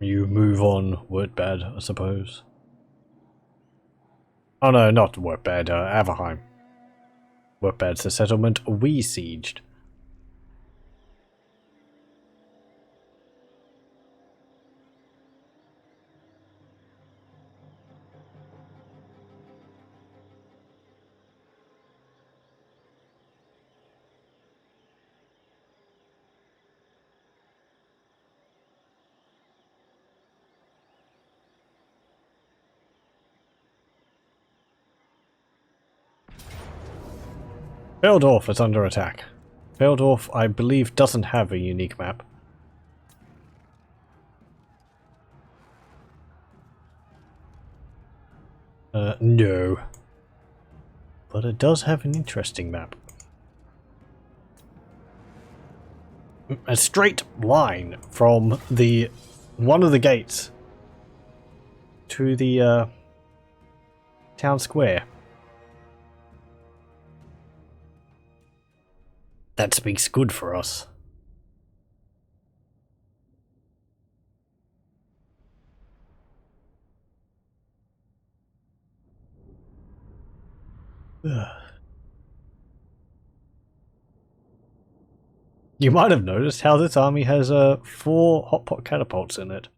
A: You move on, Wurtbad, I suppose. Oh no, not Wurtbad, Averheim. Wurtbad's the settlement we sieged. Beldorf is under attack. Beldorf, I believe, doesn't have a unique map. No. But it does have an interesting map. A straight line from the one of the gates to the town square. That speaks good for us. You might have noticed how this army has 4 hotpot catapults in it.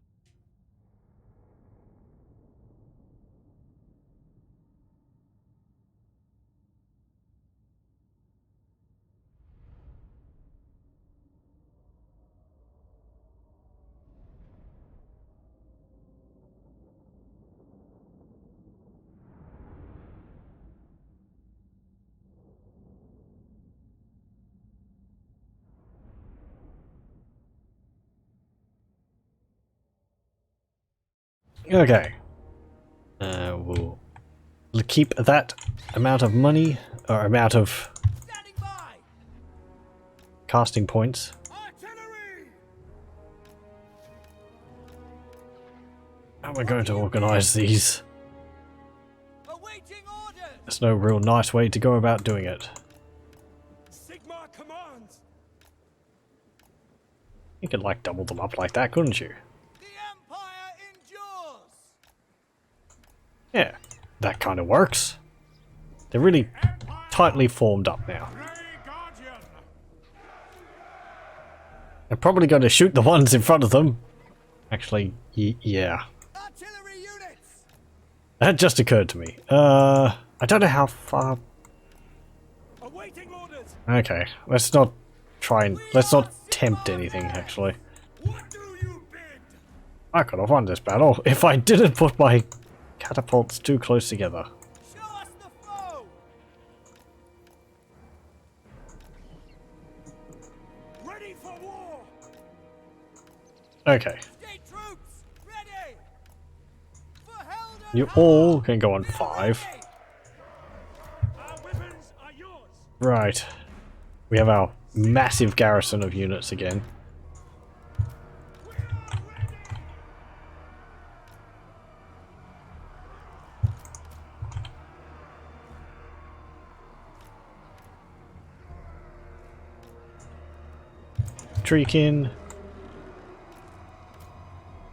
A: Okay. We'll keep that amount of money, or amount of casting points. How am I going to organise these? There's no real nice way to go about doing it.
B: Sigmar commands.
A: You could like double them up like that, couldn't you? Yeah, that kind of works. They're really tightly formed up now. They're probably going to shoot the ones in front of them. Actually, yeah.
C: Artillery unit!
A: That just occurred to me. I don't know how far...
C: Awaiting orders.
A: Okay, let's not try and... Let's not tempt anything, actually.
C: What do you bid?
A: I could have won this battle if I didn't put my catapults too close together.
C: Show us the foe. Ready for war.
A: Okay,
C: State troops ready. For Helden
A: you all can go on 5.
C: Our weapons are yours.
A: Right. We have our massive garrison of units again. Treekin.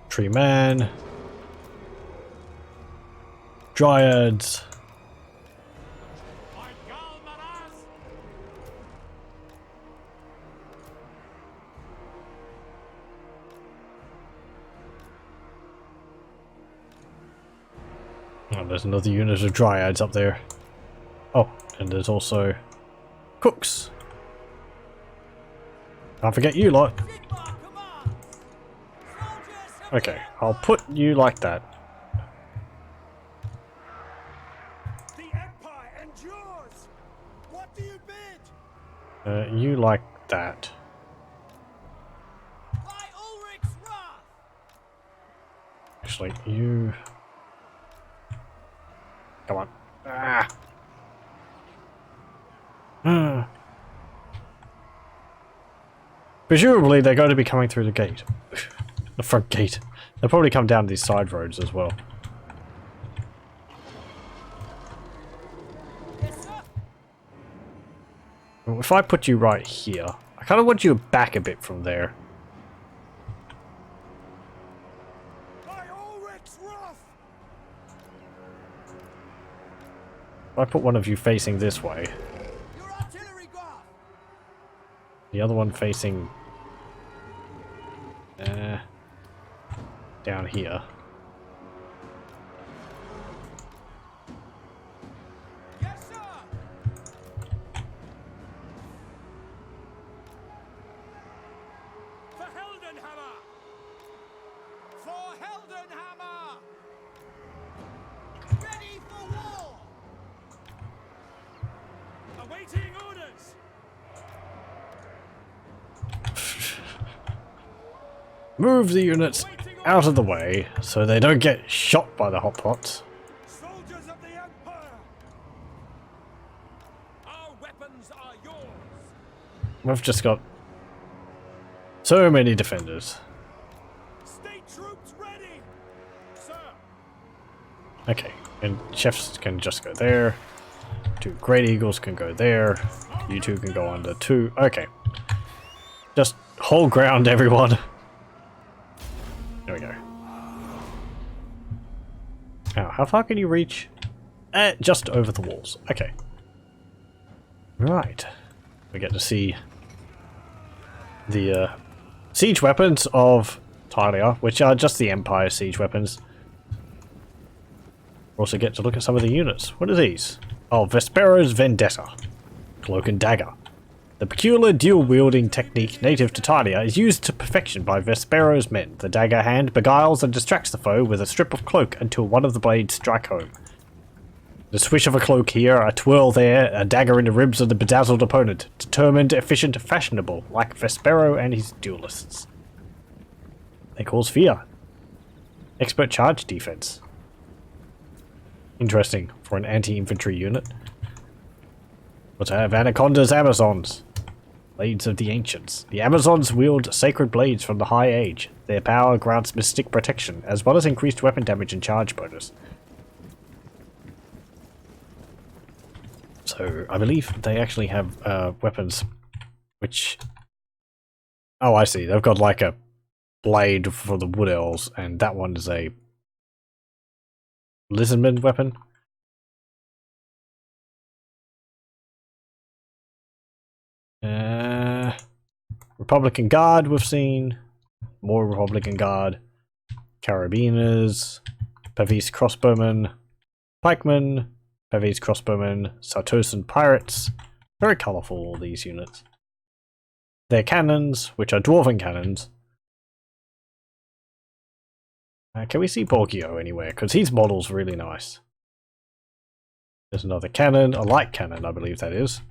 A: Tree Man. Dryads. Oh, there's another unit of Dryads up there. Oh, and there's also Cooks. Can't forget you lot. Okay, I'll put you like that.
C: The Empire endures. What do you bid?
A: You like that.
C: By Ulrich's wrath.
A: Actually, you... Come on. Ah. Presumably they're going to be coming through the gate. The front gate. They'll probably come down these side roads as well.
C: Yes, sir.
A: Well, if I put you right here, I kind of want you back a bit from there.
C: By Ulrich's wrath.
A: If I put one of you facing this way,
C: Your artillery guard.
A: the other one facing down here.
C: Yes, sir. For Heldenhammer. For Heldenhammer. Ready for war. Awaiting orders.
A: Move the units out of the way so they don't get shot by the hot pots.
C: Soldiers of the Empire. Our weapons are yours.
A: We've just got so many defenders.
C: State troops ready. Sir.
A: Okay, and chefs can just go there. 2 Great Eagles can go there. You 2 can go under 2. Okay. Just hold ground, everyone. There we go. Now, how far can you reach? Just over the walls. Okay. Right. We get to see the siege weapons of Talia, which are just the Empire siege weapons. We also get to look at some of the units. What are these? Oh, Vespero's Vendetta. Cloak and Dagger. The peculiar dual-wielding technique native to Talia is used to perfection by Vespero's men. The dagger hand beguiles and distracts the foe with a strip of cloak until one of the blades strike home. The swish of a cloak here, a twirl there, a dagger in the ribs of the bedazzled opponent. Determined, efficient, fashionable, like Vespero and his duelists. They cause fear. Expert charge defense. Interesting for an anti-infantry unit. Let's have Anaconda's Amazons. Blades of the Ancients. The Amazons wield sacred blades from the High Age. Their power grants mystic protection, as well as increased weapon damage and charge bonus. So, I believe they actually have weapons which... Oh, I see. They've got like a blade for the Wood Elves, and that one is a Lizardman weapon. Republican Guard we've seen. More Republican Guard. Carabiners. Pavis Crossbowmen. pikemen, Bevies crossbowmen, Sartosan pirates. Very colourful, all these units. Their cannons, which are dwarven cannons. Can we see Borgio anywhere? Because his model's really nice. There's another cannon, a light cannon, I believe that is.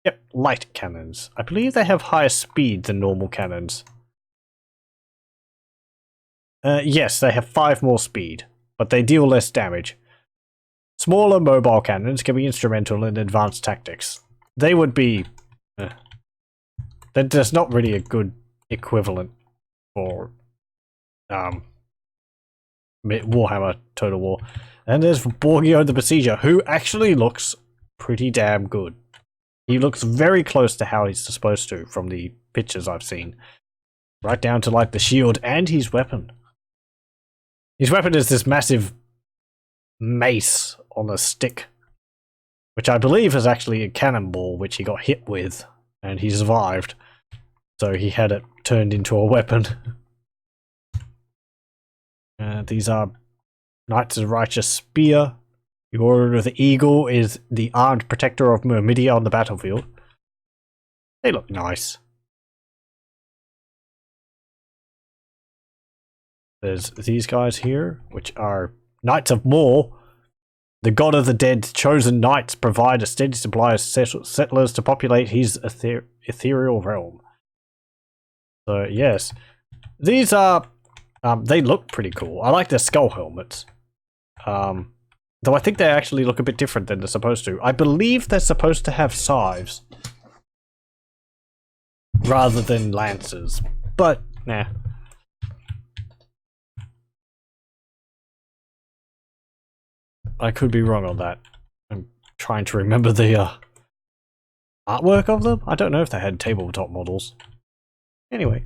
A: Yep, light cannons. I believe they have higher speed than normal cannons. Yes, they have 5 more speed, but they deal less damage. Smaller mobile cannons can be instrumental in advanced tactics. They would be... There's not really a good equivalent for Warhammer Total War. And there's Borgio the Besieger, who actually looks pretty damn good. He looks very close to how he's supposed to from the pictures I've seen. Right down to like the shield and his weapon. His weapon is this massive mace on a stick, which I believe is actually a cannonball which he got hit with and he survived. So he had it turned into a weapon. These are Knights of Righteous Spear. The Order of the Eagle is the armed protector of Myrmidia on the battlefield. They look nice. There's these guys here, which are Knights of More. The god of the dead chosen knights provide a steady supply of settlers to populate his ethereal realm. So yes, these are they look pretty cool. I like their skull helmets. Though I think they actually look a bit different than they're supposed to. I believe they're supposed to have scythes rather than lances, but nah. I could be wrong on that. I'm trying to remember the artwork of them. I don't know if they had tabletop models. Anyway,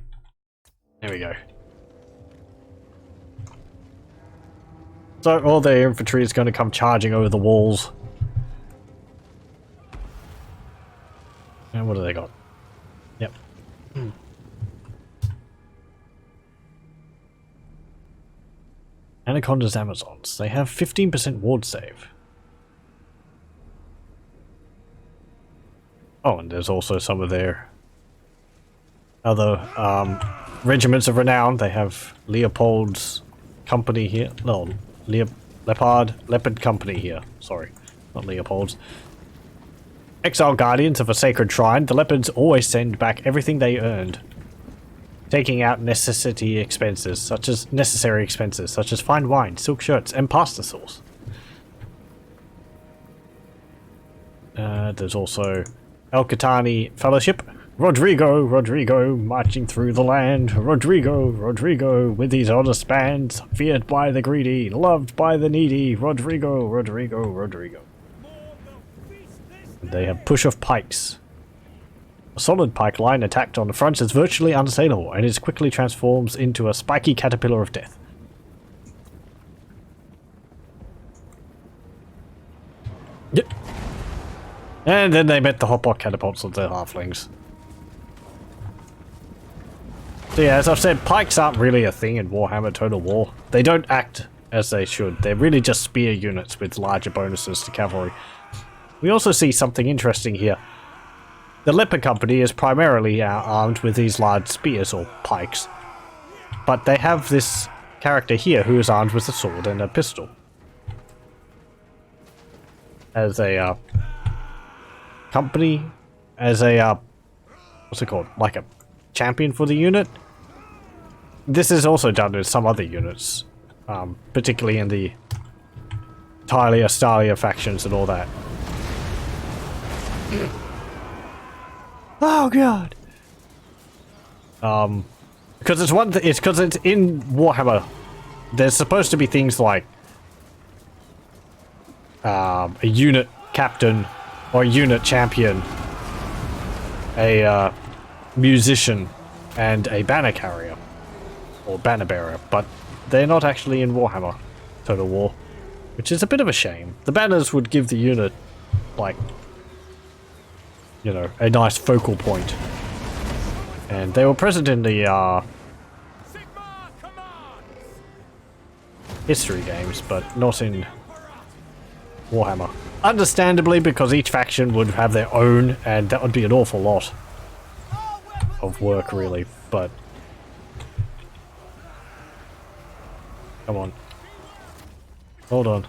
A: there we go. So all their infantry is going to come charging over the walls. And what do they got? Yep. Anaconda's Amazons. They have 15% ward save. Oh, and there's also some of their other regiments of renown. They have Leopold's company here. No, Leopard Company here. Sorry, not Leopold's. Exile Guardians of a Sacred Shrine. The Leopards always send back everything they earned, taking out necessary expenses such as fine wine, silk shirts, and pasta sauce. There's also El Catani Fellowship. Rodrigo, marching through the land. Rodrigo, with his honest bands, feared by the greedy, loved by the needy. Rodrigo. And they have push of pikes. A solid pike line attacked on the front is virtually unassailable, and it quickly transforms into a spiky caterpillar of death. Yep. And then they met the hotbot catapults of the halflings. So yeah, as I've said, pikes aren't really a thing in Warhammer Total War. They don't act as they should. They're really just spear units with larger bonuses to cavalry. We also see something interesting here. The Leopard Company is primarily armed with these large spears or pikes. But they have this character here who is armed with a sword and a pistol. As a company, as a what's it called? Like a champion for the unit. This is also done with some other units, particularly in the Talia, Stalia factions and all that. Oh god. Because it's it's because it's in Warhammer. There's supposed to be things like a unit captain or a unit champion, a musician, and a banner carrier or banner bearer, but they're not actually in Warhammer Total War, which is a bit of a shame. The banners would give the unit, like, you know, a nice focal point. And they were present in the history games, but not in Warhammer. Understandably, because each faction would have their own, and that would be an awful lot of work, really, but... Come on. Hold on.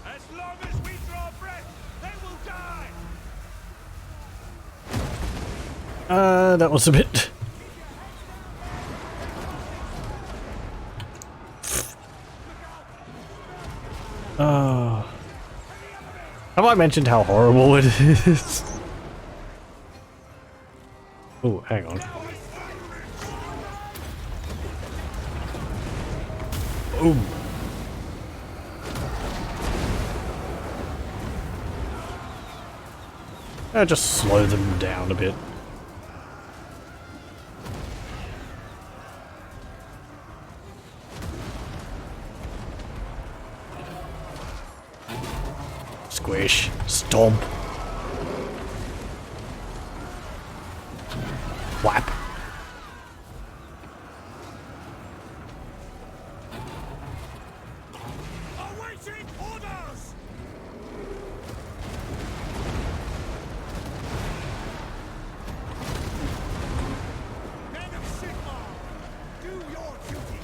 C: As long as we draw breath, they will die!
A: That was a bit... Have I mentioned how horrible it is? Oh, hang on. Boom. I'll just slow them down a bit. Squish. Stomp. Whap.
C: Awaiting orders! Men of Sigmar, do your duty!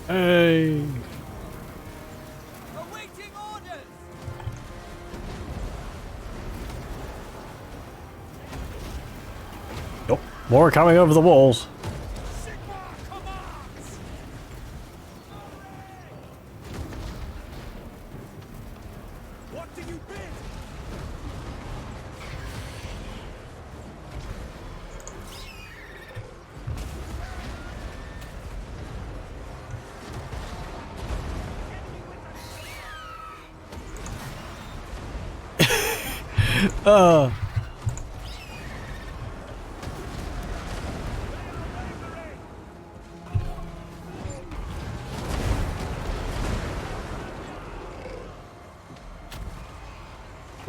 A: Hey.
C: Awaiting orders!
A: Yup. More coming over the walls.
C: Sigmar commands! What do you bid?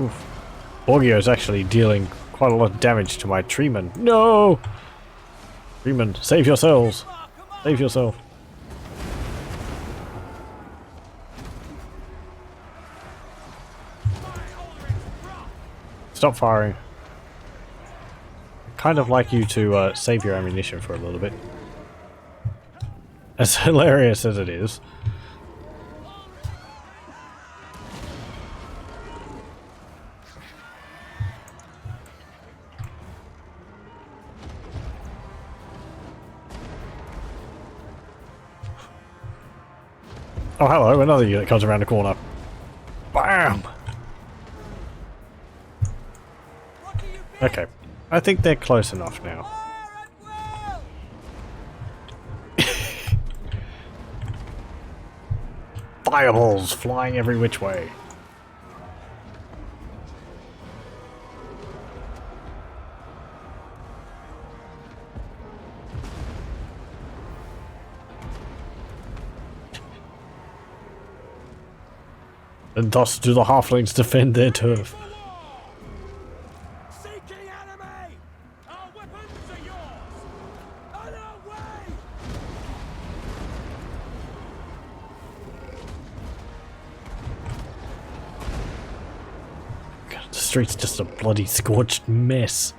A: Oof. Borgio is actually dealing quite a lot of damage to my treeman. No! Treeman, save yourselves! Save yourself. Stop firing. Kind of like you to save your ammunition for a little bit. As hilarious as it is. Oh, hello, another unit comes around the corner. Bam! Okay, I think they're close enough now. Fireballs flying every which way. And thus do the halflings defend their turf.
C: Seeking enemy! Our weapons are yours! On our way!
A: God, the street's just a bloody scorched mess.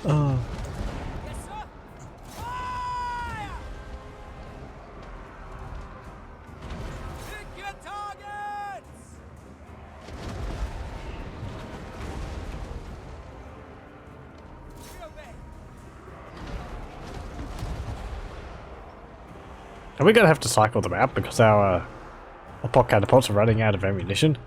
C: Yes, sir! Fire! Pick your targets! We obey.
A: Are we gonna have to cycle them out because our pop catapults are running out of ammunition?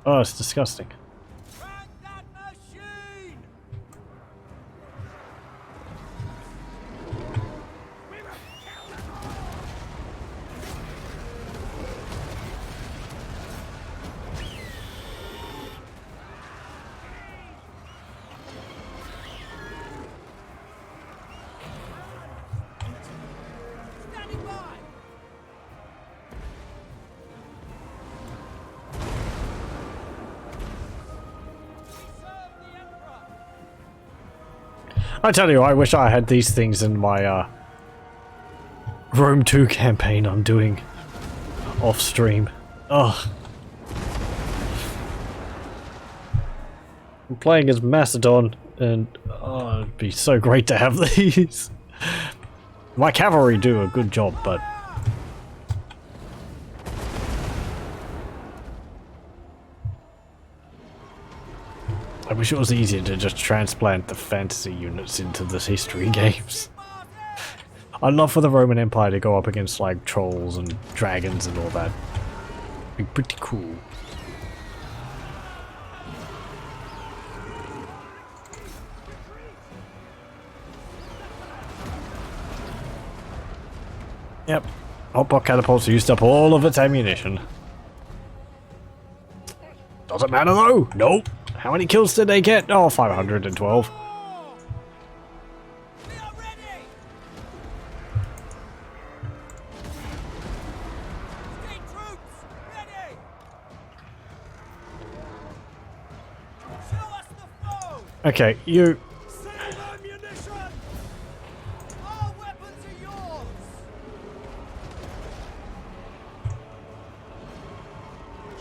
A: Oh, it's disgusting.
C: Crank that machine! We will kill them all! Standing by!
A: I tell you, I wish I had these things in my Rome 2 campaign I'm doing off stream. Ugh. I'm playing as Macedon, and oh, it'd be so great to have these. My cavalry do a good job, but I wish it was easier to just transplant the fantasy units into the history games. I'd love for the Roman Empire to go up against like trolls and dragons and all that. Be pretty cool. Yep. Hotbot catapults used up all of its ammunition. Doesn't matter though. Nope. How many kills did they get? Oh, 512.
C: We are ready! State troops, ready! Show us the foe!
A: Okay, you.
C: Save ammunition! Our weapons are yours!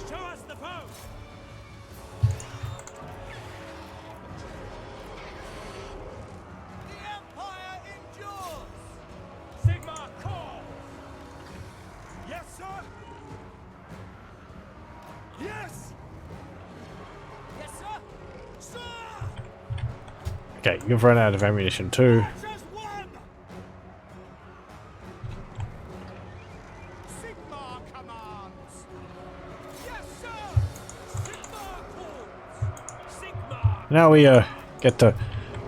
C: Show us the foe! The Empire endures! Sigma calls! Yes, sir! Yes! Yes, sir! Sir!
A: Okay, you've run out of ammunition too.
C: Just one! Sigma commands! Yes, sir! Sigma calls! Sigma!
A: Now we get to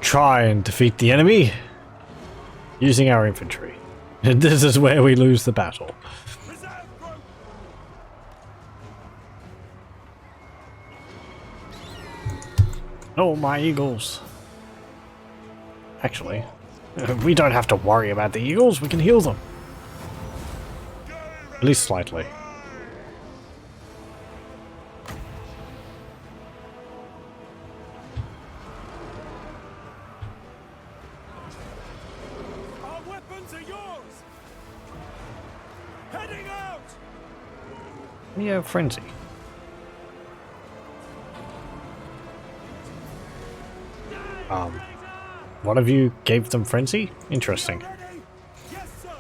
A: try and defeat the enemy using our infantry. And this is where we lose the battle.
C: Reserve group!
A: Oh, my eagles. Actually, we don't have to worry about the eagles, we can heal them. At least slightly.
C: Our weapons are yours! Heading out!
A: Yeah, frenzy. One of you gave them frenzy? Interesting.
C: Ready? Yes, sir!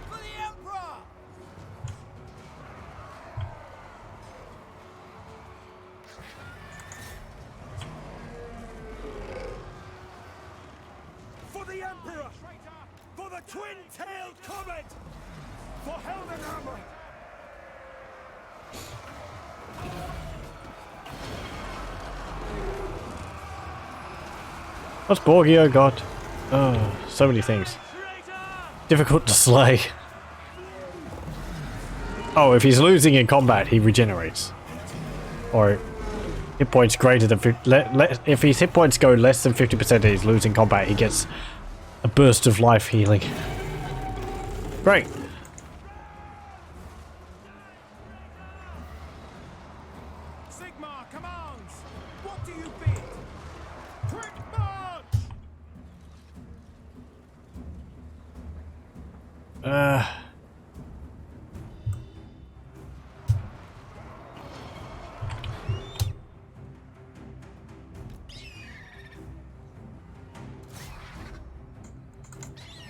C: For the Emperor! For the Emperor! For the twin-tailed comet! For Heldenhammer!
A: What's Borgio got? Oh, so many things. Difficult to slay. Oh, if he's losing in combat, he regenerates. Or hit points greater than if his hit points go less than 50% and he's losing combat, he gets a burst of life healing. Great.
C: Sigma commands! What do you bid? Quick march!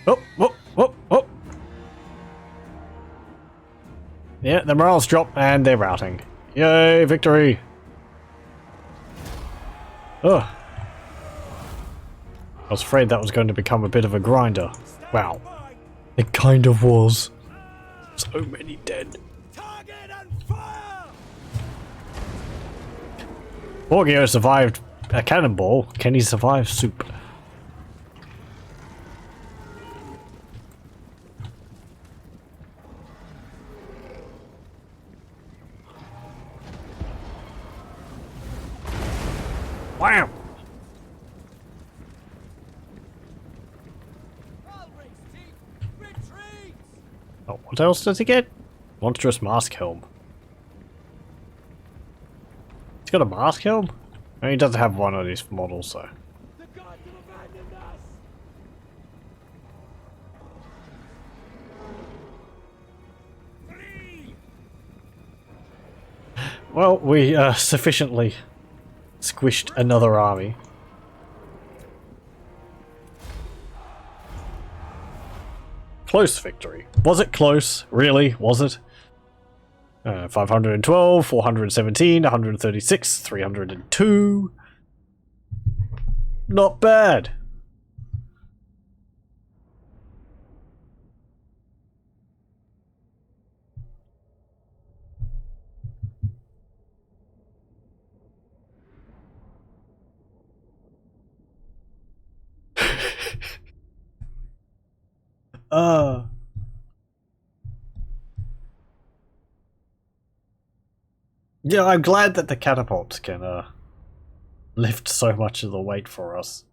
A: Oh, whoop, whoop, whoop. Yeah, the morale's dropped and they're routing. Yay, victory! Ugh. I was afraid that was going to become a bit of a grinder. Wow. It kind of was. So many dead.
C: Target and fire!
A: Borgio survived a cannonball. Can he survive soup? Wham! Oh, what else does he get? Monstrous mask helm. He's got a mask helm? No, he doesn't have one of these models, so.
C: The gods have abandoned us! Flee!
A: Well, we sufficiently squished another army. Close victory. Was it close? Really? Was it? 512, 417, 136, 302. Not bad. Yeah, I'm glad that the catapults can lift so much of the weight for us.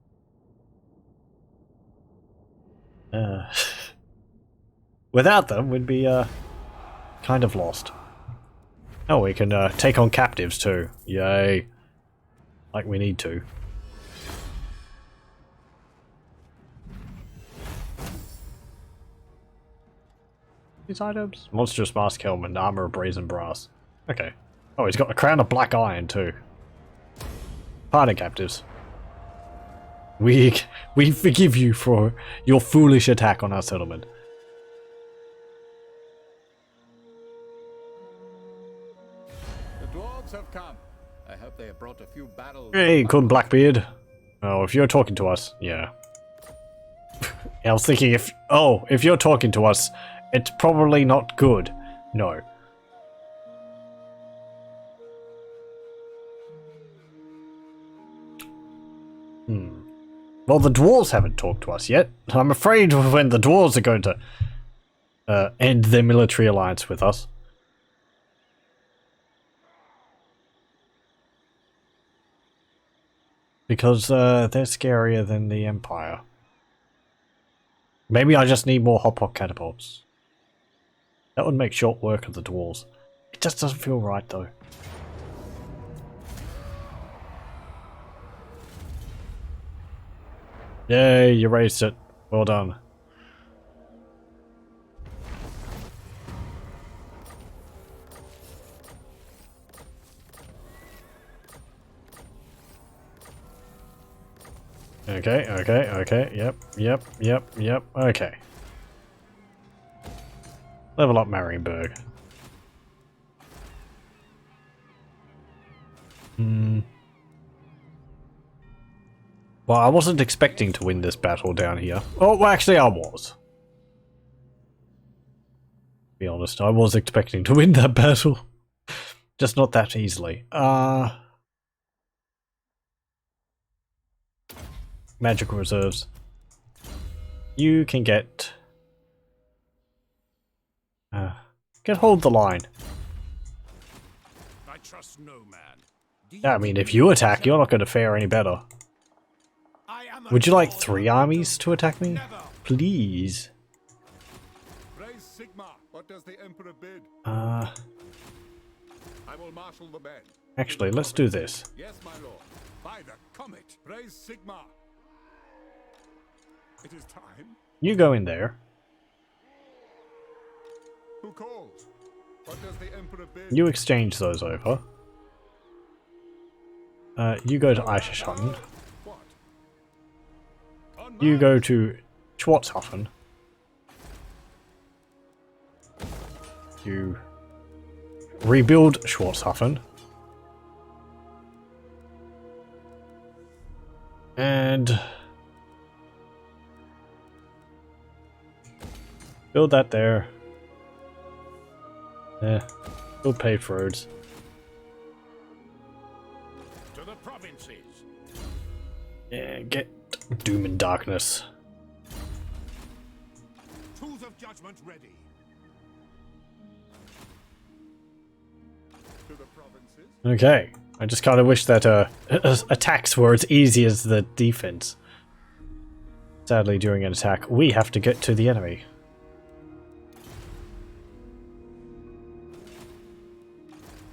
A: Without them, we'd be kind of lost. Oh, we can take on captives too. Yay. Like we need to. These items? Monstrous mask helm and armor of brazen brass. Okay. Oh, he's got a crown of black iron too. Pardon, captives. We forgive you for your foolish attack on our settlement.
B: The dwarves have come. I hope they have brought a few battles.
A: Hey, Kun Blackbeard. Oh, if you're talking to us, yeah. I was thinking if you're talking to us, it's probably not good. No. Well, the dwarves haven't talked to us yet. I'm afraid when the dwarves are going to end their military alliance with us. Because they're scarier than the Empire. Maybe I just need more hot pot catapults. That would make short work of the dwarves. It just doesn't feel right though. Yay, you raised it. Well done. Okay, yep, okay. Level up Marienburg. Well, I wasn't expecting to win this battle down here. Oh, well, actually I was. To be honest, I was expecting to win that battle. Just not that easily. Magical reserves. You can get hold the line.
B: I trust no man.
A: Yeah, I mean, if you attack, you're not going to fare any better. Would you like 3 armies to attack me? Please.
B: Praise Sigma. What does the Emperor bid?
A: I
B: will marshal the men.
A: Actually, let's do this.
B: Yes, my lord. By the comet. Praise Sigma. It is time.
A: You go in there.
B: Who calls? What does the Emperor bid?
A: You exchange those over. You go to Eichschatten.
B: What?
A: You go to Schwarzhofen. You rebuild Schwarzhofen. And build that there. Build paved roads.
B: To the provinces.
A: Yeah, get Doom and Darkness.
B: Tools of judgment ready. To the provinces.
A: Okay, I just kind of wish that attacks were as easy as the defense. Sadly, during an attack, we have to get to the enemy.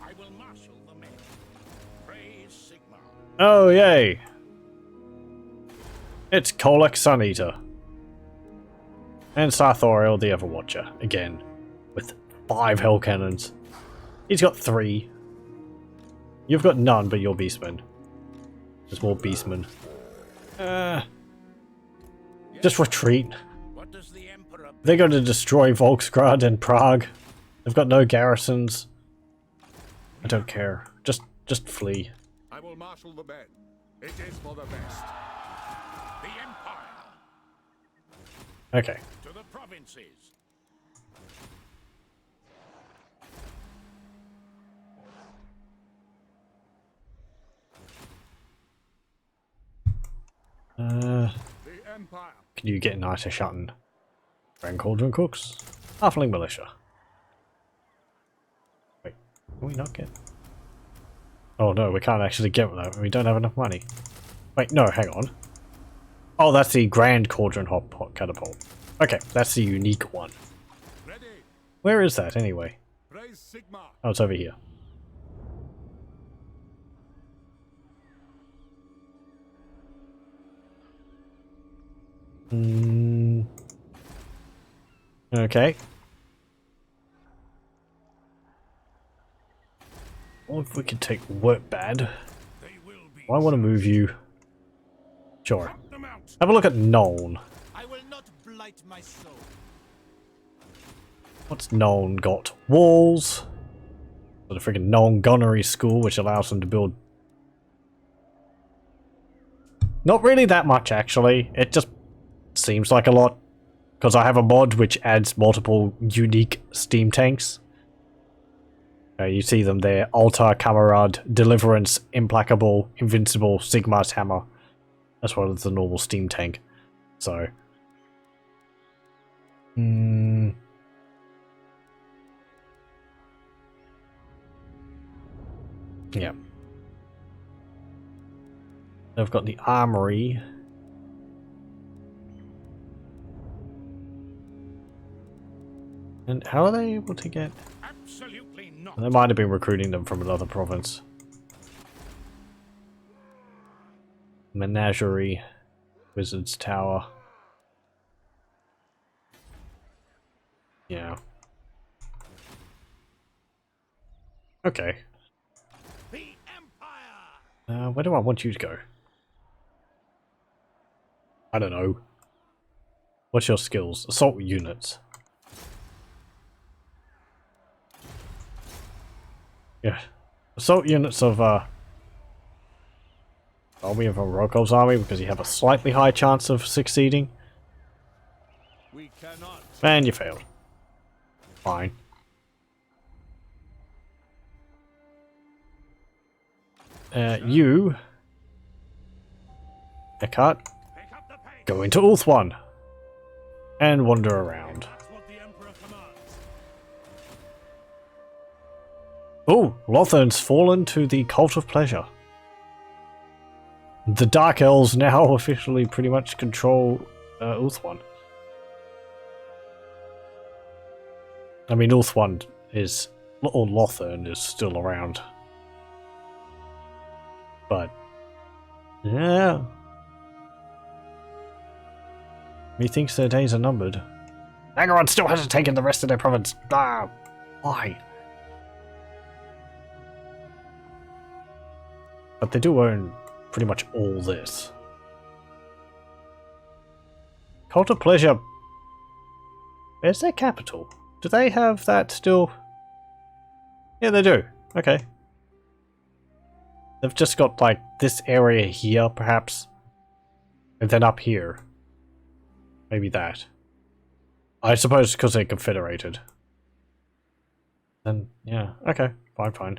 B: I will marshal the men. Praise Sigmar.
A: Oh, yay! It's Kolek Suneater. And Sarthoriel the Everwatcher, again, with 5 hell cannons. He's got 3. You've got none, but you're Beastmen. There's more Beastmen. Just retreat.
B: What does the Emperor
A: They're going to destroy Volksgrad and Prague. They've got no garrisons. I don't care. Just flee.
B: I will marshal the men. It is for the best. The Empire.
A: Okay.
B: To the provinces. The Empire.
A: Can you get Knight of Shutton? Grand Cauldron Cooks? Halfling Militia. Wait, can we not get... Oh no, we can't actually get that. We don't have enough money. Wait, no, hang on. Oh, that's the Grand Cauldron Hot Catapult. Okay, that's the unique one.
B: Ready.
A: Where is that anyway?
B: Praise Sigmar.
A: Oh, it's over here. Okay. Well, if we could take Wurtbad.
B: They will be.
A: I want to move you. Sure.
B: Cut them out.
A: Have a look at Nuln.
C: I will not blight my soul.
A: What's Nuln got? Walls. The freaking Nuln Gunnery School, which allows them to build... Not really that much, actually. It just seems like a lot. Because I have a mod which adds multiple unique steam tanks. You see them there. Altar, Camarade, Deliverance, Implacable, Invincible, Sigmar's Hammer. As well as the normal steam tank. So... yeah. I've got the Armory. And how are they able to get...
B: Absolutely not.
A: They might have been recruiting them from another province. Menagerie. Wizard's Tower. Yeah. Okay.
B: The Empire.
A: Where do I want you to go? I don't know. What's your skills? Assault units. Yeah. Assault units of, Army of Rokov's army, because you have a slightly higher chance of succeeding.
B: We cannot.
A: And you failed. Fine. You... Eckhart,
B: Pick up the pace.
A: go into Ulthuan. And wander around.
B: That's what the Emperor commands.
A: Oh, Lothern's fallen to the Cult of Pleasure. The Dark Elves now officially pretty much control Ulthuan. I mean, Ulthuan is... or Lothern is still around. But... yeah... methinks their days are numbered. Agaron still hasn't taken the rest of their province. Ah, why? But they do own pretty much all this. Cult of Pleasure. Where's their capital? Do they have that still? Yeah, they do. Okay. They've just got, like, this area here, perhaps. And then up here. Maybe that. I suppose because they're confederated. Then, yeah. Okay. Fine, fine.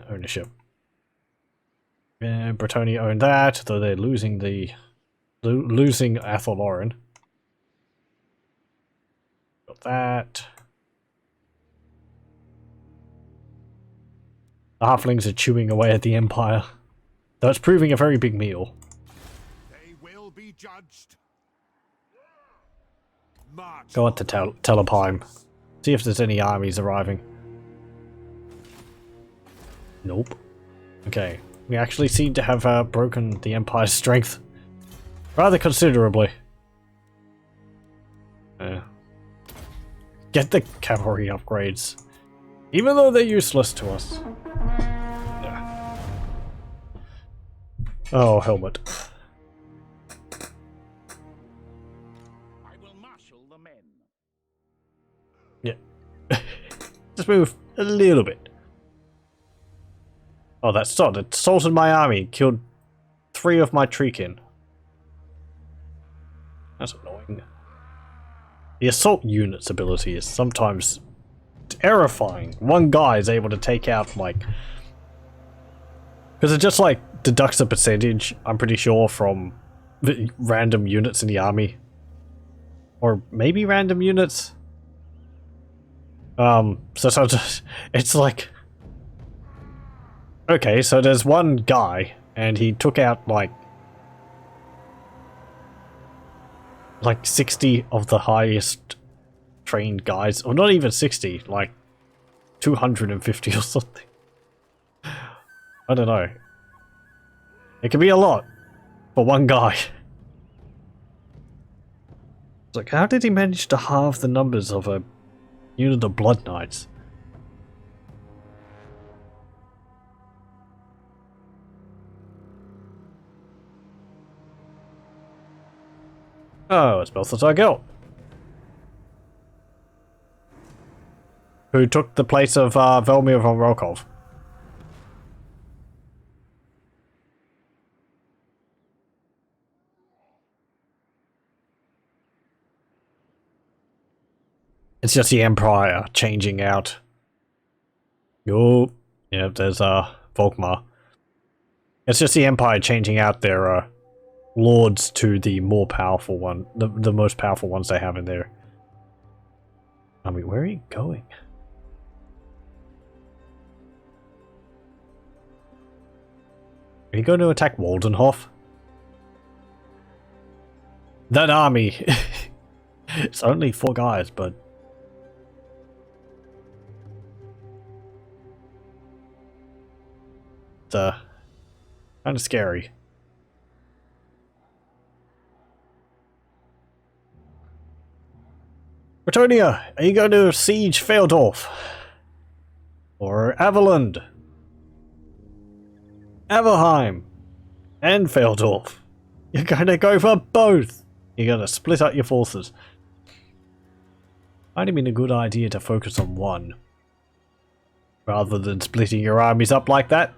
A: Ownership. And Bretonnia own that, though they're losing the losing Athelloren. Got that. The Halflings are chewing away at the Empire, though it's proving a very big meal.
B: They will be judged. March.
A: Go on to Heim. See if there's any armies arriving. Nope. Okay. We actually seem to have broken the Empire's strength rather considerably. Get the cavalry upgrades, even though they're useless to us. Yeah. Oh, helmet.
B: I will marshal the men.
A: Yeah. Just move a little bit. Oh, that sod. It assaulted my army. Killed 3 of my Treekin. That's annoying. The assault unit's ability is sometimes terrifying. One guy is able to take out, like... Because it just, like, deducts a percentage, I'm pretty sure, from random units in the army. Or maybe random units? So it's like... Okay, so there's one guy, and he took out, like 60 of the highest trained guys. Or not even 60, like 250 or something. I don't know. It can be a lot for one guy. It's like, how did he manage to halve the numbers of a unit of Blood Knights? Oh, it's Balthasar Gelt. Who took the place of Velmir von Rokov. It's just the Empire changing out. Oh, yeah, there's Volkmar. It's just the Empire changing out their lords to the more powerful one, the most powerful ones they have in there. I mean, where are you going? Are you going to attack Waldenhof? That army! It's only 4 guys, but... It's kind of scary. Bretonnia, are you going to siege Feldorf? Or Averland? Averheim? And Feldorf? You're going to go for both! You're going to split up your forces. Might have been a good idea to focus on one, rather than splitting your armies up like that.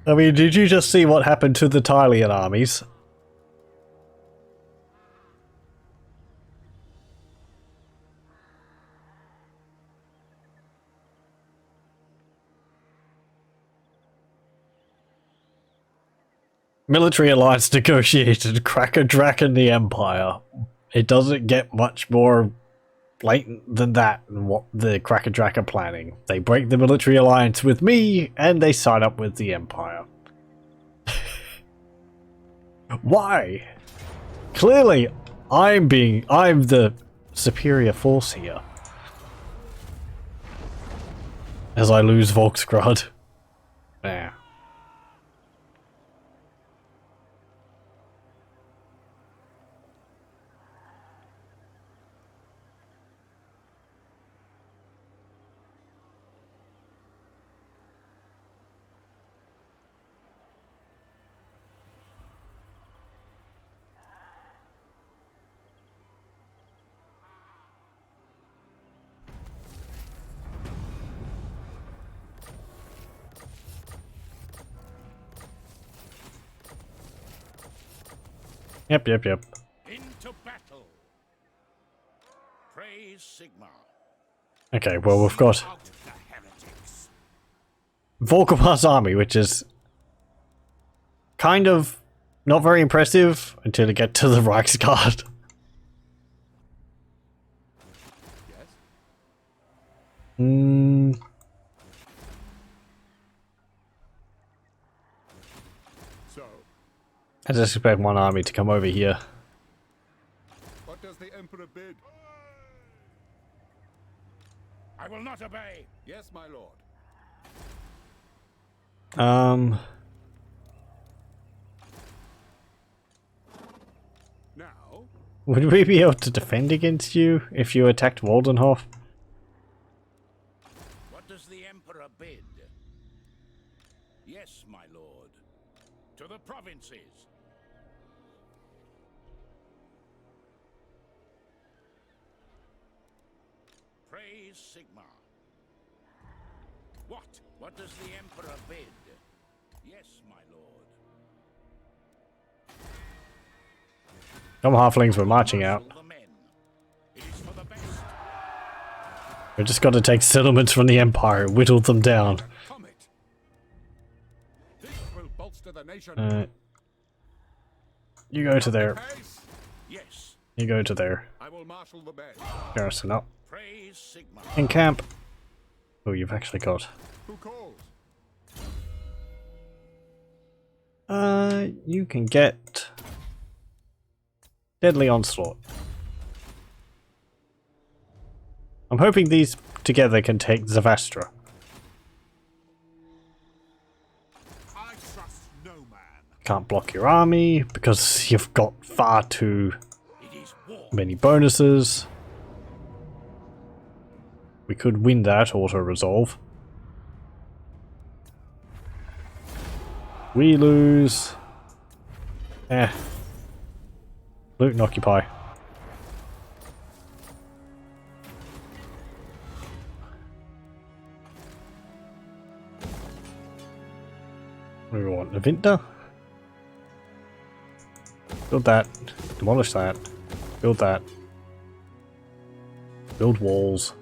A: I mean, did you just see what happened to the Talian armies? Military alliance negotiated, Cracker Draken the Empire. It doesn't get much more blatant than that and what the Cracker Draken are planning. They break the military alliance with me, and they sign up with the Empire. Why? Clearly, I'm the superior force here. As I lose Volksgrad. Yeah. Yep.
C: Sigma.
A: Okay, well we've got
C: Out the heretics.
A: Volkermar's army, which is kind of not very impressive until you get to the Reichsguard.
B: Yes? So,
A: I just expect one army to come over here.
B: what does the Emperor bid?
C: I will not obey.
B: Yes, my lord. Now,
A: Would we be able to defend against you if you attacked Waldenhof?
C: What does the Emperor bid? Yes, my lord. To the provinces. Praise Sigma. What? What does the Emperor bid? Yes, my lord.
A: Come halflings, we're marching out.
C: Marshal the men. It is for the best.
A: We just got to take settlements from the Empire and whittle them down.
B: comet. This will bolster the nation.
A: You go to there.
B: Pace.
C: Yes.
A: You go to there.
B: I will marshal the men.
A: Garrison up.
C: Praise Sigma.
A: In camp. Oh, you've actually got.
B: Who calls?
A: You can get Deadly Onslaught. I'm hoping these together can take Zavastra.
B: I trust no man.
A: Can't block your army because you've got far too
C: It is war.
A: many bonuses. We could win that auto-resolve. We lose. Loot and occupy. What do we want? A Vintner? Build that. Demolish that. Build that. Build walls.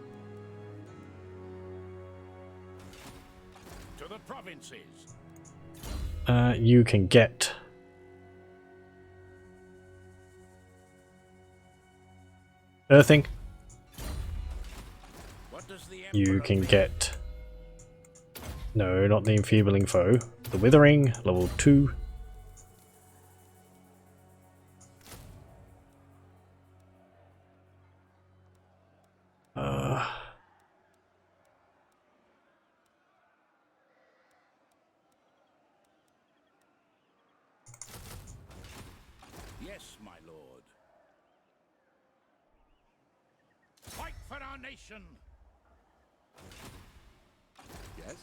C: To the provinces.
A: You can get Earthing.
C: What does the
A: You
C: Emperor
A: can
C: bid?
A: get no, not the enfeebling foe. The Withering, level 2.
C: Yes, my lord. Fight for our nation.
B: Yes?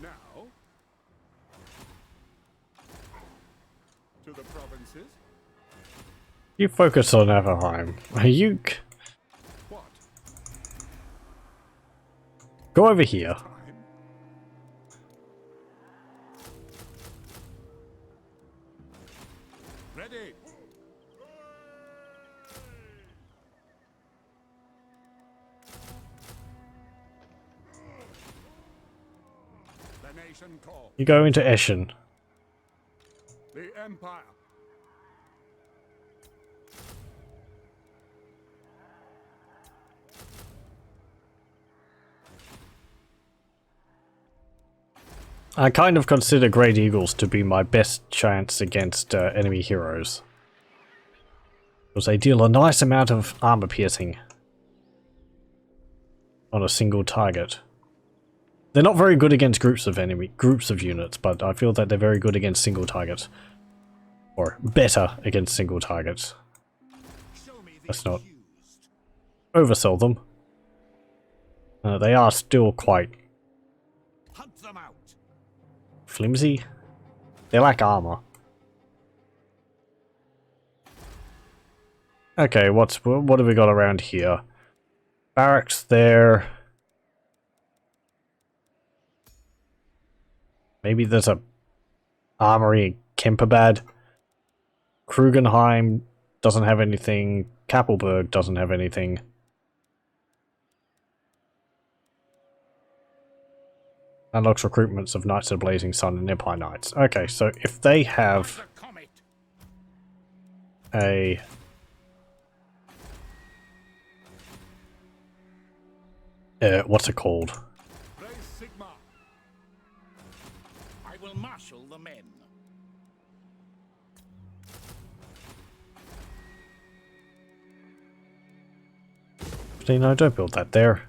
B: Now, to the provinces.
A: You focus on Everheim. You
B: What?
A: go over here.
B: Time? Ready. The nation call.
A: You go into Eschen.
B: The Empire.
A: I kind of consider Great Eagles to be my best chance against enemy heroes. Because they deal a nice amount of armor piercing on a single target. They're not very good against groups of units, but I feel that they're very good against single targets. Or better against single targets.
C: Show me the
A: Let's not
C: accused.
A: oversell them. They are still quite
C: Hunt them out.
A: flimsy. They lack armor. Okay, what have we got around here? Barracks there. Maybe there's a armory in Kemperbad. Krugenheim doesn't have anything. Kappelberg doesn't have anything. Unlocks recruitments of Knights of the Blazing Sun and Empire Knights. Okay, so if they have a... what's it called?
C: I will marshal the men.
A: No, don't build that there.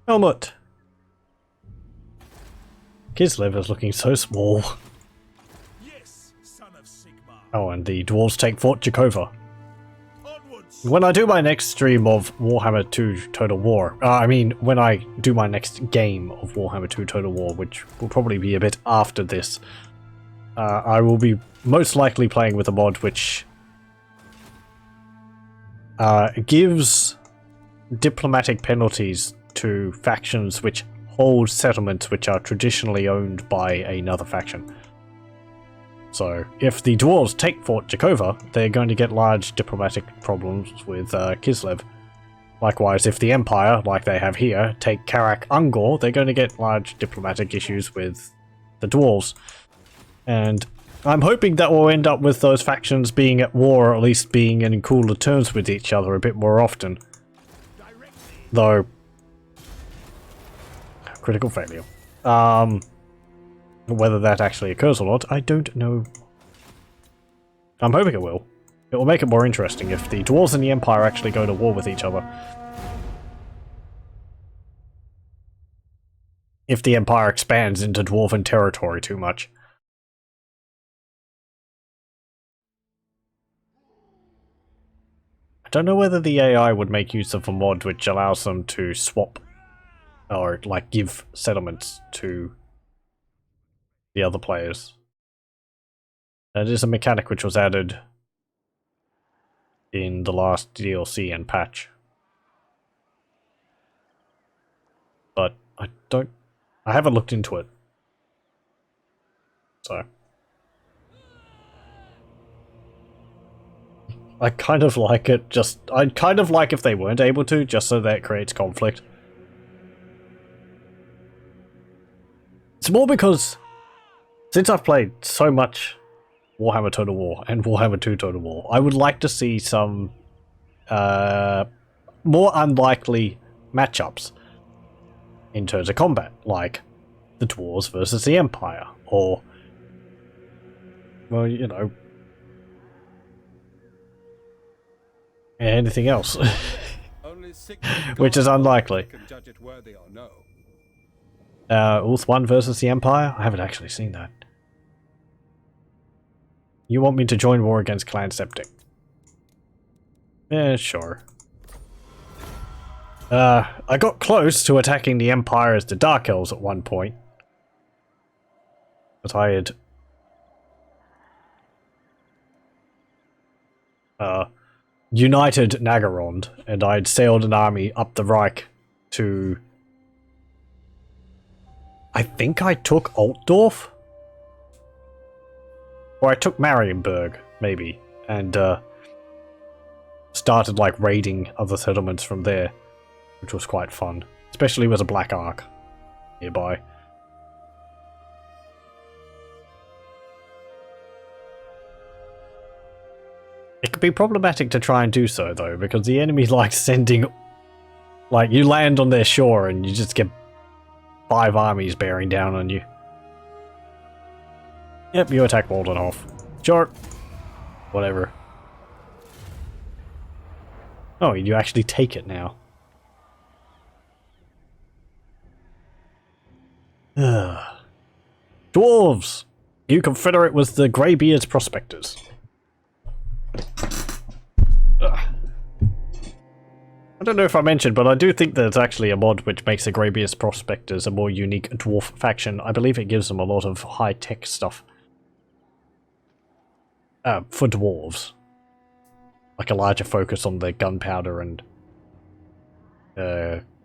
A: Helmut! Kislev is looking so small.
C: Yes, son of Sigmar.
A: Oh, and the dwarves take Fort Jakova.
C: Onwards.
A: When I do my next stream of Warhammer 2 Total War, when I do my next game of Warhammer 2 Total War, which will probably be a bit after this, I will be most likely playing with a mod which gives diplomatic penalties to factions which hold settlements which are traditionally owned by another faction. So, if the dwarves take Fort Jakova, they're going to get large diplomatic problems with Kislev. Likewise, if the Empire, like they have here, take Karak Ungor, they're going to get large diplomatic issues with the dwarves. And I'm hoping that we'll end up with those factions being at war, or at least being in cooler terms with each other a bit more often. Though... critical failure. Whether that actually occurs or not, I don't know. I'm hoping it will. It will make it more interesting if the dwarves and the Empire actually go to war with each other. If the Empire expands into dwarven territory too much. I don't know whether the AI would make use of a mod which allows them to swap or like give settlements to the other players. That is a mechanic which was added in the last DLC and patch. But I haven't looked into it. So I'd kind of like if they weren't able to, just so that it creates conflict. It's more because since I've played so much Warhammer Total War and Warhammer 2 Total War, I would like to see some more unlikely matchups in terms of combat, like the Dwarves versus the Empire, or, well, you know, anything else, which is unlikely. Ulth 1 versus the Empire? I haven't actually seen that. You want me to join war against Clan Septic? Yeah, sure. I got close to attacking the Empire as the Dark Elves at one point. But I had... united Nagarond, and I'd sailed an army up the Reich to... I think I took Altdorf? Or I took Marienburg, maybe, and started like raiding other settlements from there, which was quite fun, especially with a Black Ark nearby. It could be problematic to try and do so though, because the enemy likes sending, like, you land on their shore and you just get 5 armies bearing down on you. Yep, you attack Waldenhof. Sure. Whatever. Oh, you actually take it now. Dwarves! You confederate with the Greybeards Prospectors. I don't know if I mentioned, but I do think there's actually a mod which makes the Greybeards Prospectors a more unique dwarf faction. I believe it gives them a lot of high-tech stuff. For dwarves. Like a larger focus on the gunpowder and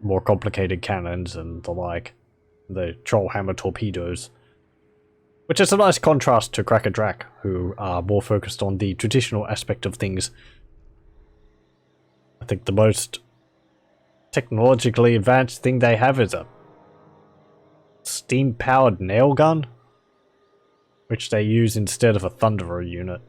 A: more complicated cannons and the like. The troll hammer torpedoes. Which is a nice contrast to Cracker Drac, who are more focused on the traditional aspect of things. I think the most technologically advanced thing they have is a steam-powered nail gun, which they use instead of a Thunderer unit.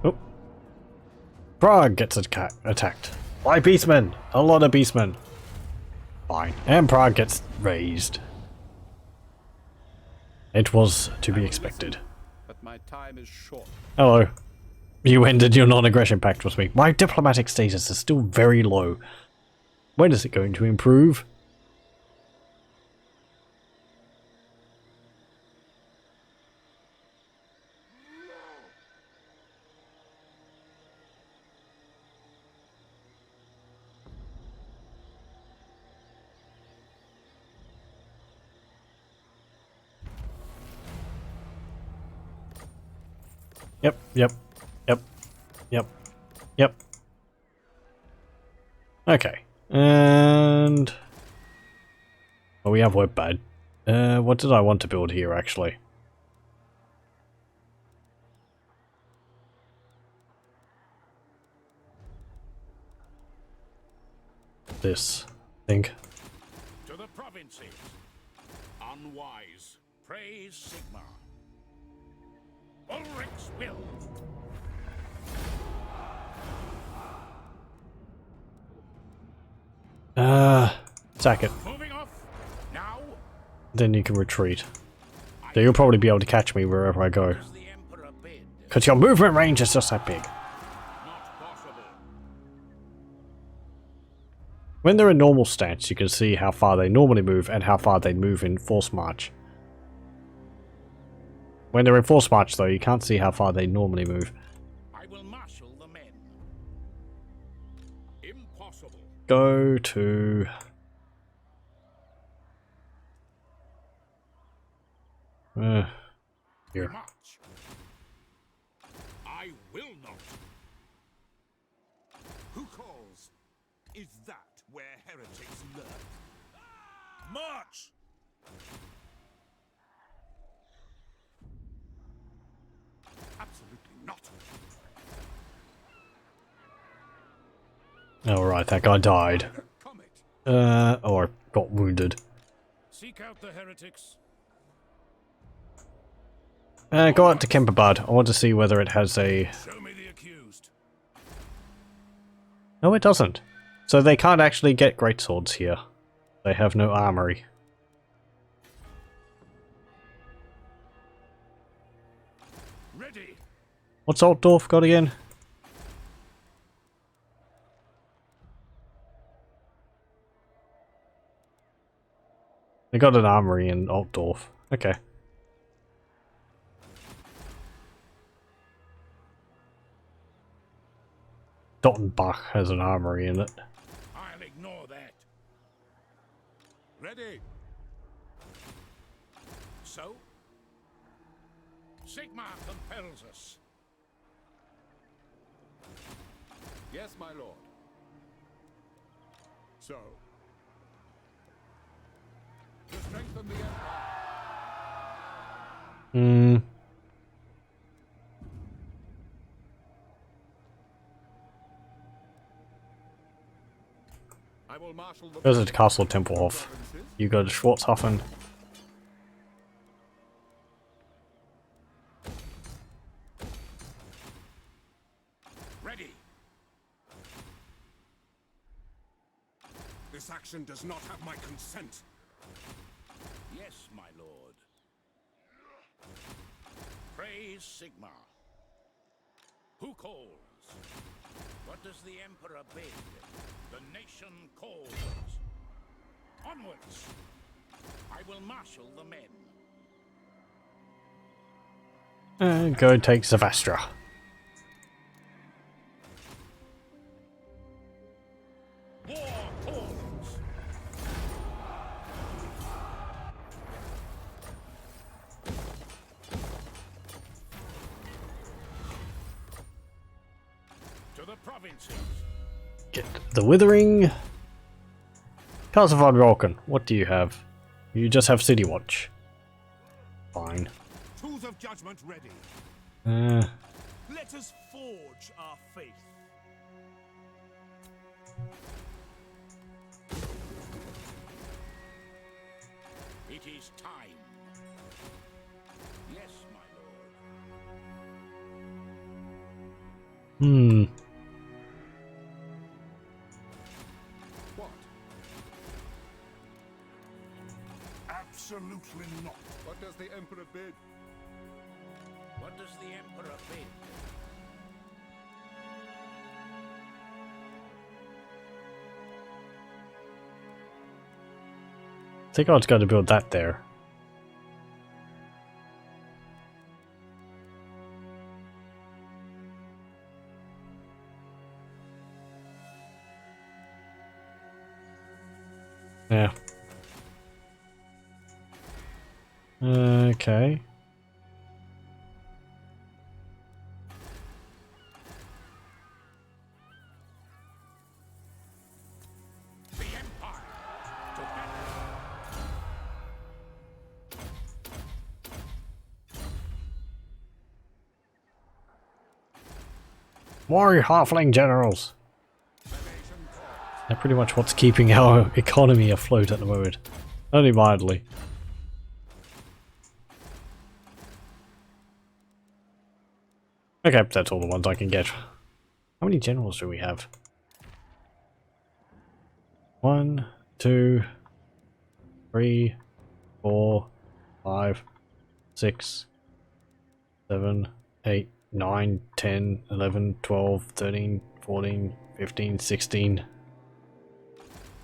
A: Oh. Prague gets attacked by beastmen. A lot of beastmen. Fine. And Prague gets razed. It was to be expected.
B: But my time is short.
A: Hello. You ended your non-aggression pact with me. My diplomatic status is still very low. When is it going to improve? Yep. Okay. And... well, we have Wurtbad. What did I want to build here, actually? This, I think.
B: To the provinces. Unwise. Praise Sigma. Ulrich's will.
A: Sack it.
B: Moving off. Now.
A: Then you can retreat. So you'll probably be able to catch me wherever I go.
B: Does the Emperor bid?
A: Because your movement range is just that big.
B: Not possible.
A: When they're in normal stance, you can see how far they normally move and how far they move in force march. When they're in force march, though, you can't see how far they normally move.
B: I will marshal the men. Impossible.
A: Go to... here.
B: March. I will not. Who calls? Is that where heretics lurk? March! Absolutely not.
A: Alright, that guy died.
B: Comet.
A: Or got wounded.
B: Seek out the heretics.
A: Go out to Kemperbad. I want to see whether it has a...
B: Show me the accused.
A: No, it doesn't. So they can't actually get greatswords here. They have no armory.
B: Ready.
A: What's Altdorf got again? They got an armory in Altdorf. Okay. Dottenbach has an armory in it.
B: I'll ignore that. Ready. So? Sigma compels us. Yes, my lord. So? To strengthen the empire. I will marshal the
A: Goes to Castle Tempelhof. You go to Schwarzhofen.
B: Ready. This action does not have my consent. Yes,
D: Yes, my lord. Praise Sigmar. Who calls? What does the Emperor bid? The nation calls. Onwards! I will marshal the men.
A: And go take Zavastra.
D: War calls. To the provinces.
A: Get the Withering. Castle von Rolken, what do you have? You just have City Watch. Fine.
B: Tools of judgment ready.
C: Let us forge our faith.
D: It is time. Yes, my lord.
B: What? Absolutely not. What does the Emperor bid?
D: What does the Emperor bid?
A: I think I was going to build that there. Yeah. Okay.
D: The Empire. To battle.
A: More Halfling generals! They're pretty much what's keeping our economy afloat at the moment. Only mildly. Okay, that's all the ones I can get. How many generals do we have? 1, 2, 3, 4, 5, 6, 7, 8, 9, 10, 11, 12, 13, 14, 15, 16.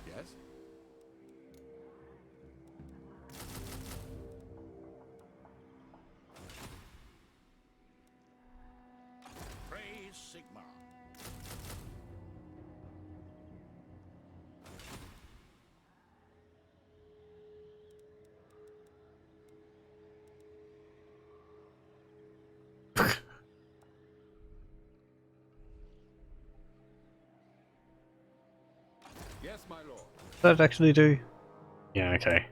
B: Yes?
D: Praise Sigmar.
B: Yes, my lord.
A: Does that actually do? Yeah, okay.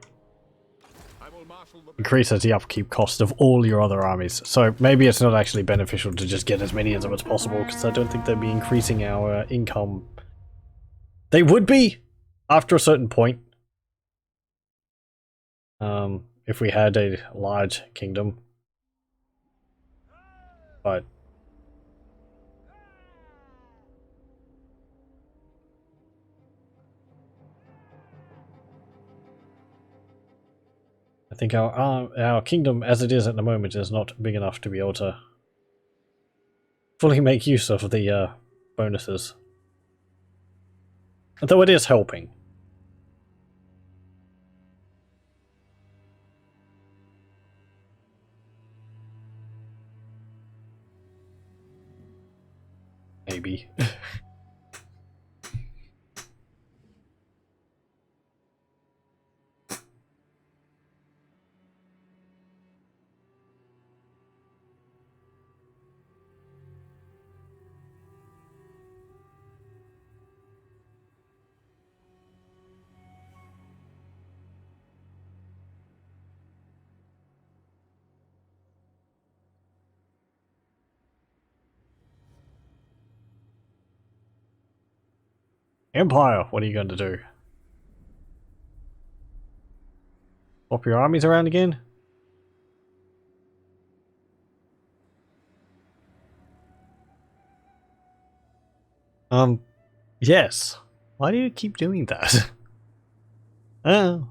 B: I will marshal the
A: Increases the upkeep cost of all your other armies. So maybe it's not actually beneficial to just get as many of them as possible, because I don't think they'd be increasing our income. They would be, after a certain point. If we had a large kingdom. But I think our kingdom, as it is at the moment, is not big enough to be able to fully make use of the bonuses. Though it is helping. Maybe. Empire, what are you going to do? Swap your armies around again? Yes. Why do you keep doing that? Oh.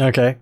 A: Okay.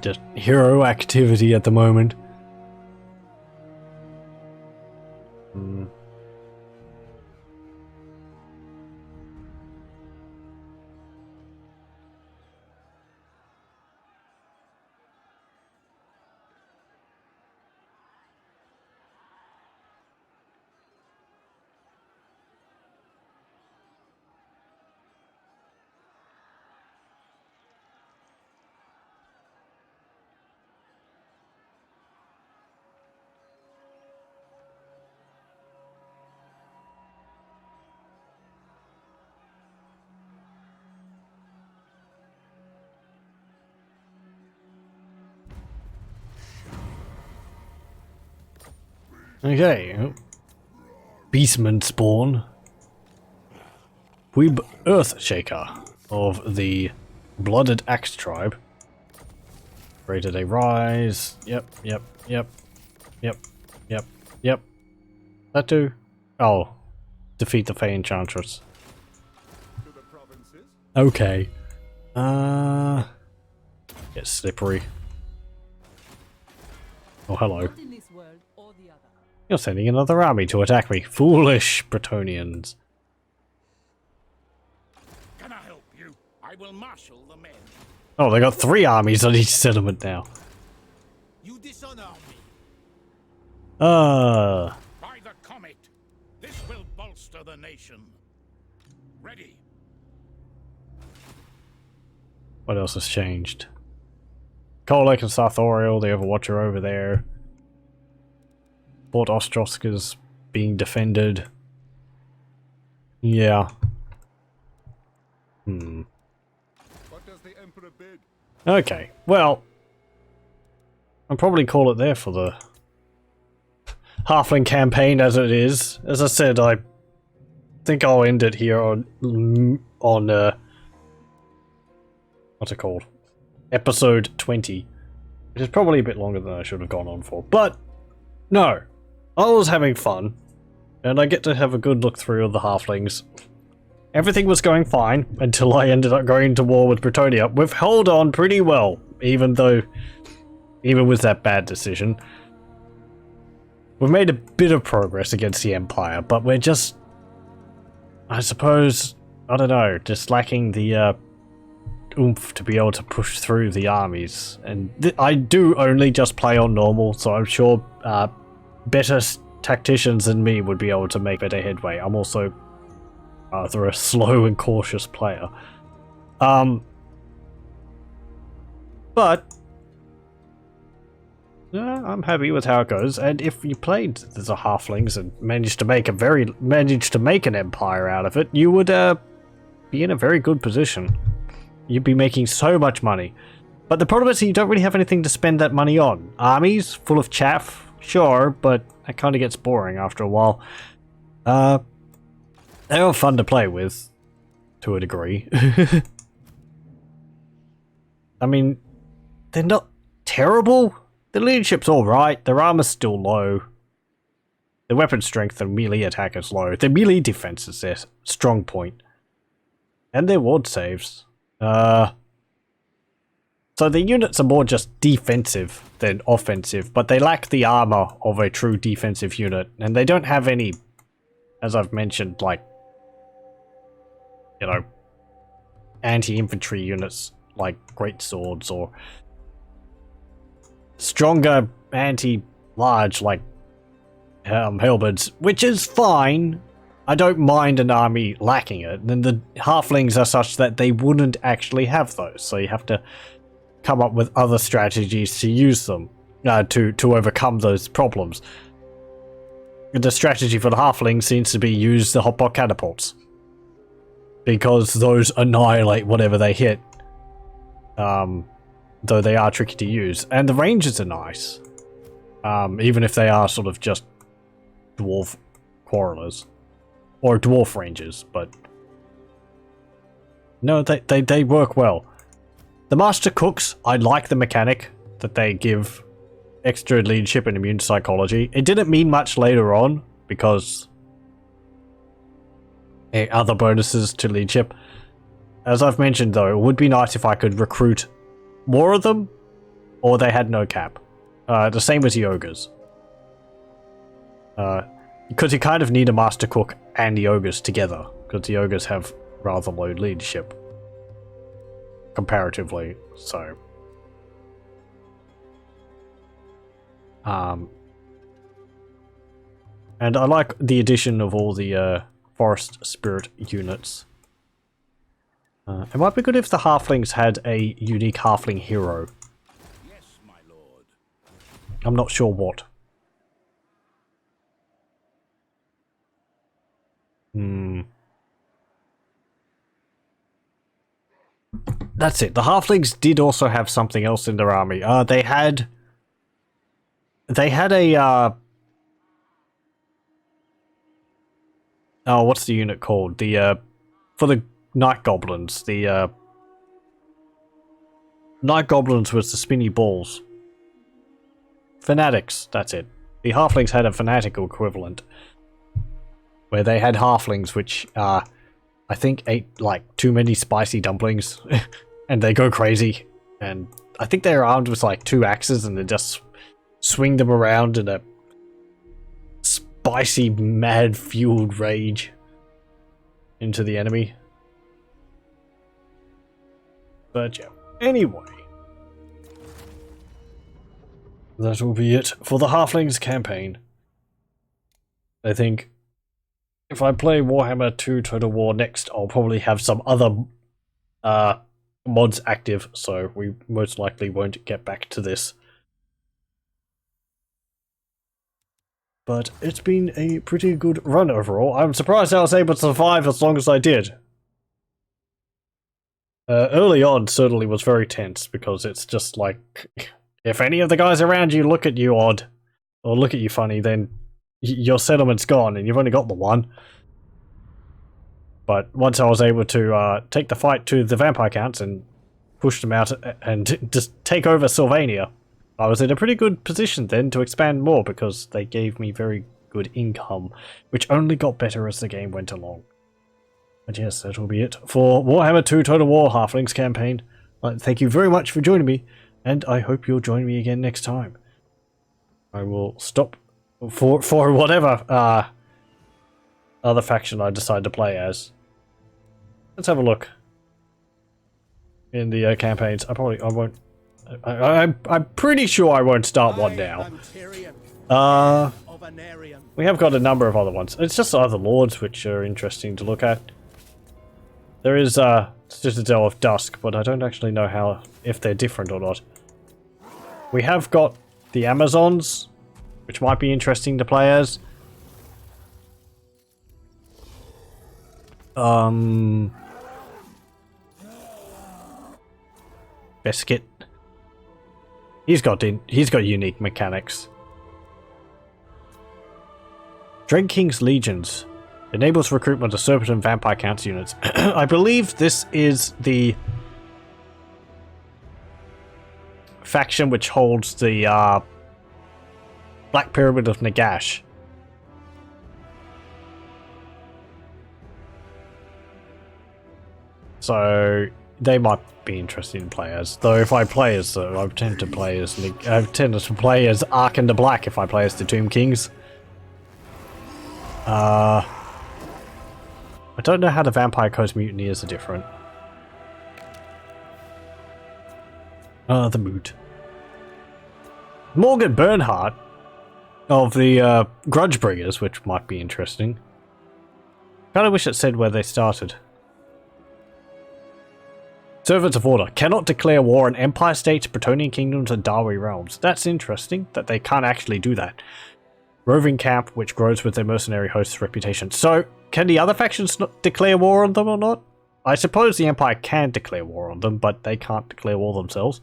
A: Just hero activity at the moment. Okay. Beastman spawn. Weeb Earthshaker of the Blooded Axe tribe. Rated a rise. Yep. That too. Oh. Defeat the Fey Enchantress.
B: To the provinces.
A: Okay. Get slippery. Oh, hello.
E: Not in this world or the other.
A: You're sending another army to attack me. Foolish Bretonnians.
D: Can I help you? I will marshal the men.
A: Oh, they got 3 armies on each settlement now.
C: You dishonor me.
D: By the comet, this will bolster the nation. Ready.
A: What else has changed? Kolek and Sarthoriel, the Overwatcher over there. Fort Ostroska's being defended. Yeah.
B: What does the Emperor bid?
A: Okay, well, I'll probably call it there for the Halfling campaign as it is. As I said, I think I'll end it here on what's it called? Episode 20. Which is probably a bit longer than I should have gone on for. But, no. I was having fun. And I get to have a good look through of the Halflings. Everything was going fine until I ended up going to war with Bretonnia. We've held on pretty well, even with that bad decision. We've made a bit of progress against the Empire, but we're just, I suppose, I don't know, just lacking the oomph to be able to push through the armies. And I do only just play on normal, so I'm sure better tacticians than me would be able to make better headway. I'm also rather a slow and cautious player. But I'm happy with how it goes, and if you played the Halflings and managed to make an empire out of it, you would be in a very good position. You'd be making so much money. But the problem is you don't really have anything to spend that money on. Armies full of chaff, sure, but that kind of gets boring after a while. They are fun to play with, to a degree. I mean, they're not terrible. The leadership's alright, their armor's still low. Their weapon strength and melee attack is low. Their melee defense is their strong point. And their ward saves. So the units are more just defensive than offensive, but they lack the armor of a true defensive unit, and they don't have any, as I've mentioned, like, you know, anti-infantry units like great swords or stronger anti-large like halberds, which is fine. I don't mind an army lacking it. And the halflings are such that they wouldn't actually have those, so you have to come up with other strategies to use them to overcome those problems. The strategy for the halflings seems to be use the hotpot catapults, because those annihilate whatever they hit, though they are tricky to use. And the ranges are nice, even if they are sort of just dwarf quarrelers or dwarf rangers, but no, they work well. The master cooks, I like the mechanic that they give extra leadership and immune psychology. It didn't mean much later on because other bonuses to leadership. As I've mentioned though, it would be nice if I could recruit more of them, or they had no cap. The same as the ogres. Because you kind of need a master cook and the ogres together, because the ogres have rather low leadership comparatively, so and I like the addition of all the forest spirit units. It might be good if the halflings had a unique halfling hero.
D: Yes, my lord.
A: I'm not sure what. That's it. The halflings did also have something else in their army. They had a oh, what's the unit called? The for the night goblins. The night goblins was the spinny balls. Fanatics, that's it. The halflings had a fanatical equivalent, where they had halflings which I think ate like too many spicy dumplings and they go crazy, and I think they're armed with like 2 axes and they just swing them around in a spicy mad fueled rage into the enemy. But yeah, anyway, that will be it for the halflings campaign. I think if I play Warhammer 2 Total War next, I'll probably have some other mods active, so we most likely won't get back to this. But it's been a pretty good run overall. I'm surprised I was able to survive as long as I did. Early on certainly was very tense, because it's just like, if any of the guys around you look at you odd, or look at you funny, then your settlement's gone and you've only got the one. But once I was able to take the fight to the vampire counts and push them out and just take over Sylvania, I was in a pretty good position then to expand more, because they gave me very good income, which only got better as the game went along. But yes, that will be it for Warhammer 2 Total War Halflings campaign. Thank you very much for joining me, and I hope you'll join me again next time. I will stop for whatever other faction I decide to play as. Let's have a look in the campaigns. I won't. I'm pretty sure I won't start one now. We have got a number of other ones. It's just other lords which are interesting to look at. There is Citadel of Dusk, but I don't actually know if they're different or not. We have got the Amazons, which might be interesting to play as. Biscuit. He's got unique mechanics. Dread King's Legions enables recruitment of Serpent and Vampire Counts units. I believe this is the faction which holds the Black Pyramid of Nagash. So they might be interesting to play as. Though if I play as, I tend to play as Ark and the Black if I play as the Tomb Kings. I don't know how the Vampire Coast Mutineers are different. The mood. Morgan Bernhardt of the Grudge Bringers, which might be interesting. Kinda wish it said where they started. Servants of Order cannot declare war on Empire States, Bretonnian Kingdoms, and Darwi Realms. That's interesting that they can't actually do that. Roving camp, which grows with their mercenary host's reputation. So, can the other factions not declare war on them or not? I suppose the Empire can declare war on them, but they can't declare war themselves.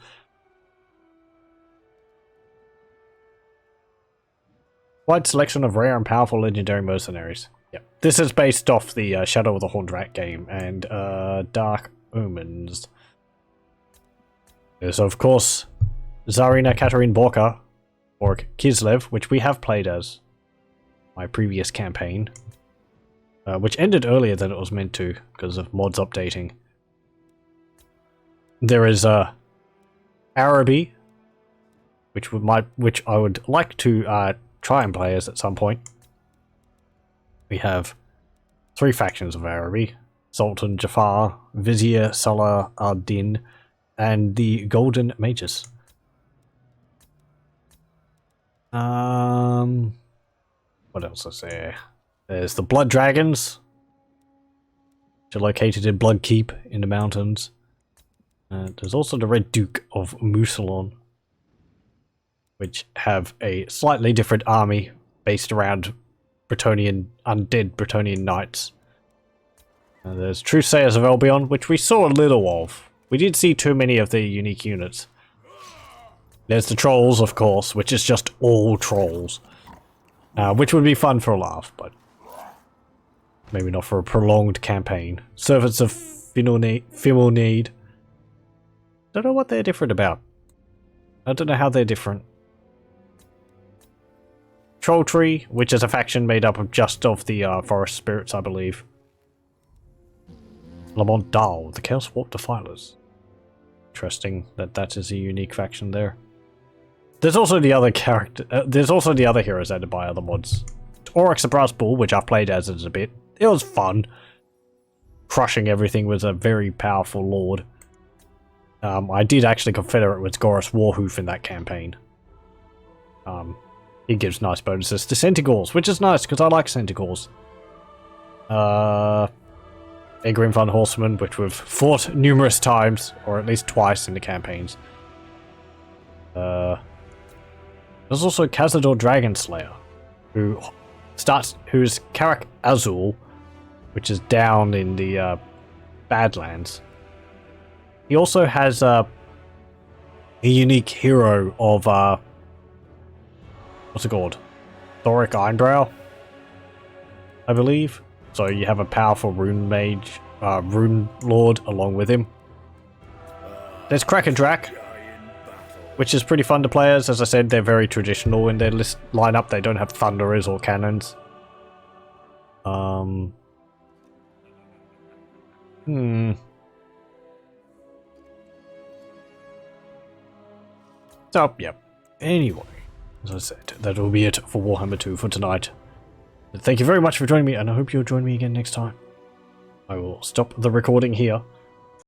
A: Wide selection of rare and powerful legendary mercenaries. Yep. This is based off the Shadow of the Horned Rat game and Dark Omens. There's of course Tsarina Katarine Borka, or Kislev, which we have played as my previous campaign, which ended earlier than it was meant to because of mods updating. There is Araby, which I would like to try and play as at some point. We have 3 factions of Araby: Sultan Jafar, Vizier Salah ad-Din, and the Golden Mages. What else is there? There's the Blood Dragons, which are located in Blood Keep in the mountains. There's also the Red Duke of Musalon, which have a slightly different army based around undead Bretonnian knights. There's Truesayers of Albion, which we saw a little of. We didn't see too many of the unique units. There's the Trolls, of course, which is just all Trolls. Which would be fun for a laugh, but maybe not for a prolonged campaign. Servants of Fimonade. Don't know what they're different about. I don't know how they're different. Troll Tree, which is a faction made up of just of the forest spirits, I believe. Lamont Dal, the Chaos Warp Defilers. Interesting that is a unique faction there. There's also the other there's also the other heroes added by other mods. Oryx the Brass Bull, which I've played as a bit. It was fun. Crushing everything with a very powerful lord. I did actually confederate with Goris Warhoof in that campaign. He gives nice bonuses to Centaurs, which is nice because I like Centaurs. Egrim Van Horseman, which we've fought numerous times, or at least twice in the campaigns. There's also Cazador Dragonslayer, who's Karak Azul, which is down in the Badlands. He also has a unique hero of what's it called? Thoric Einbrow, I believe. So you have a powerful rune mage, rune lord along with him. There's Krakendrak, which is pretty fun to play as. As I said, they're very traditional in their list lineup. They don't have thunderers or cannons. So, yep. Anyway, as I said, that will be it for Warhammer 2 for tonight. Thank you very much for joining me, and I hope you'll join me again next time. I will stop the recording here.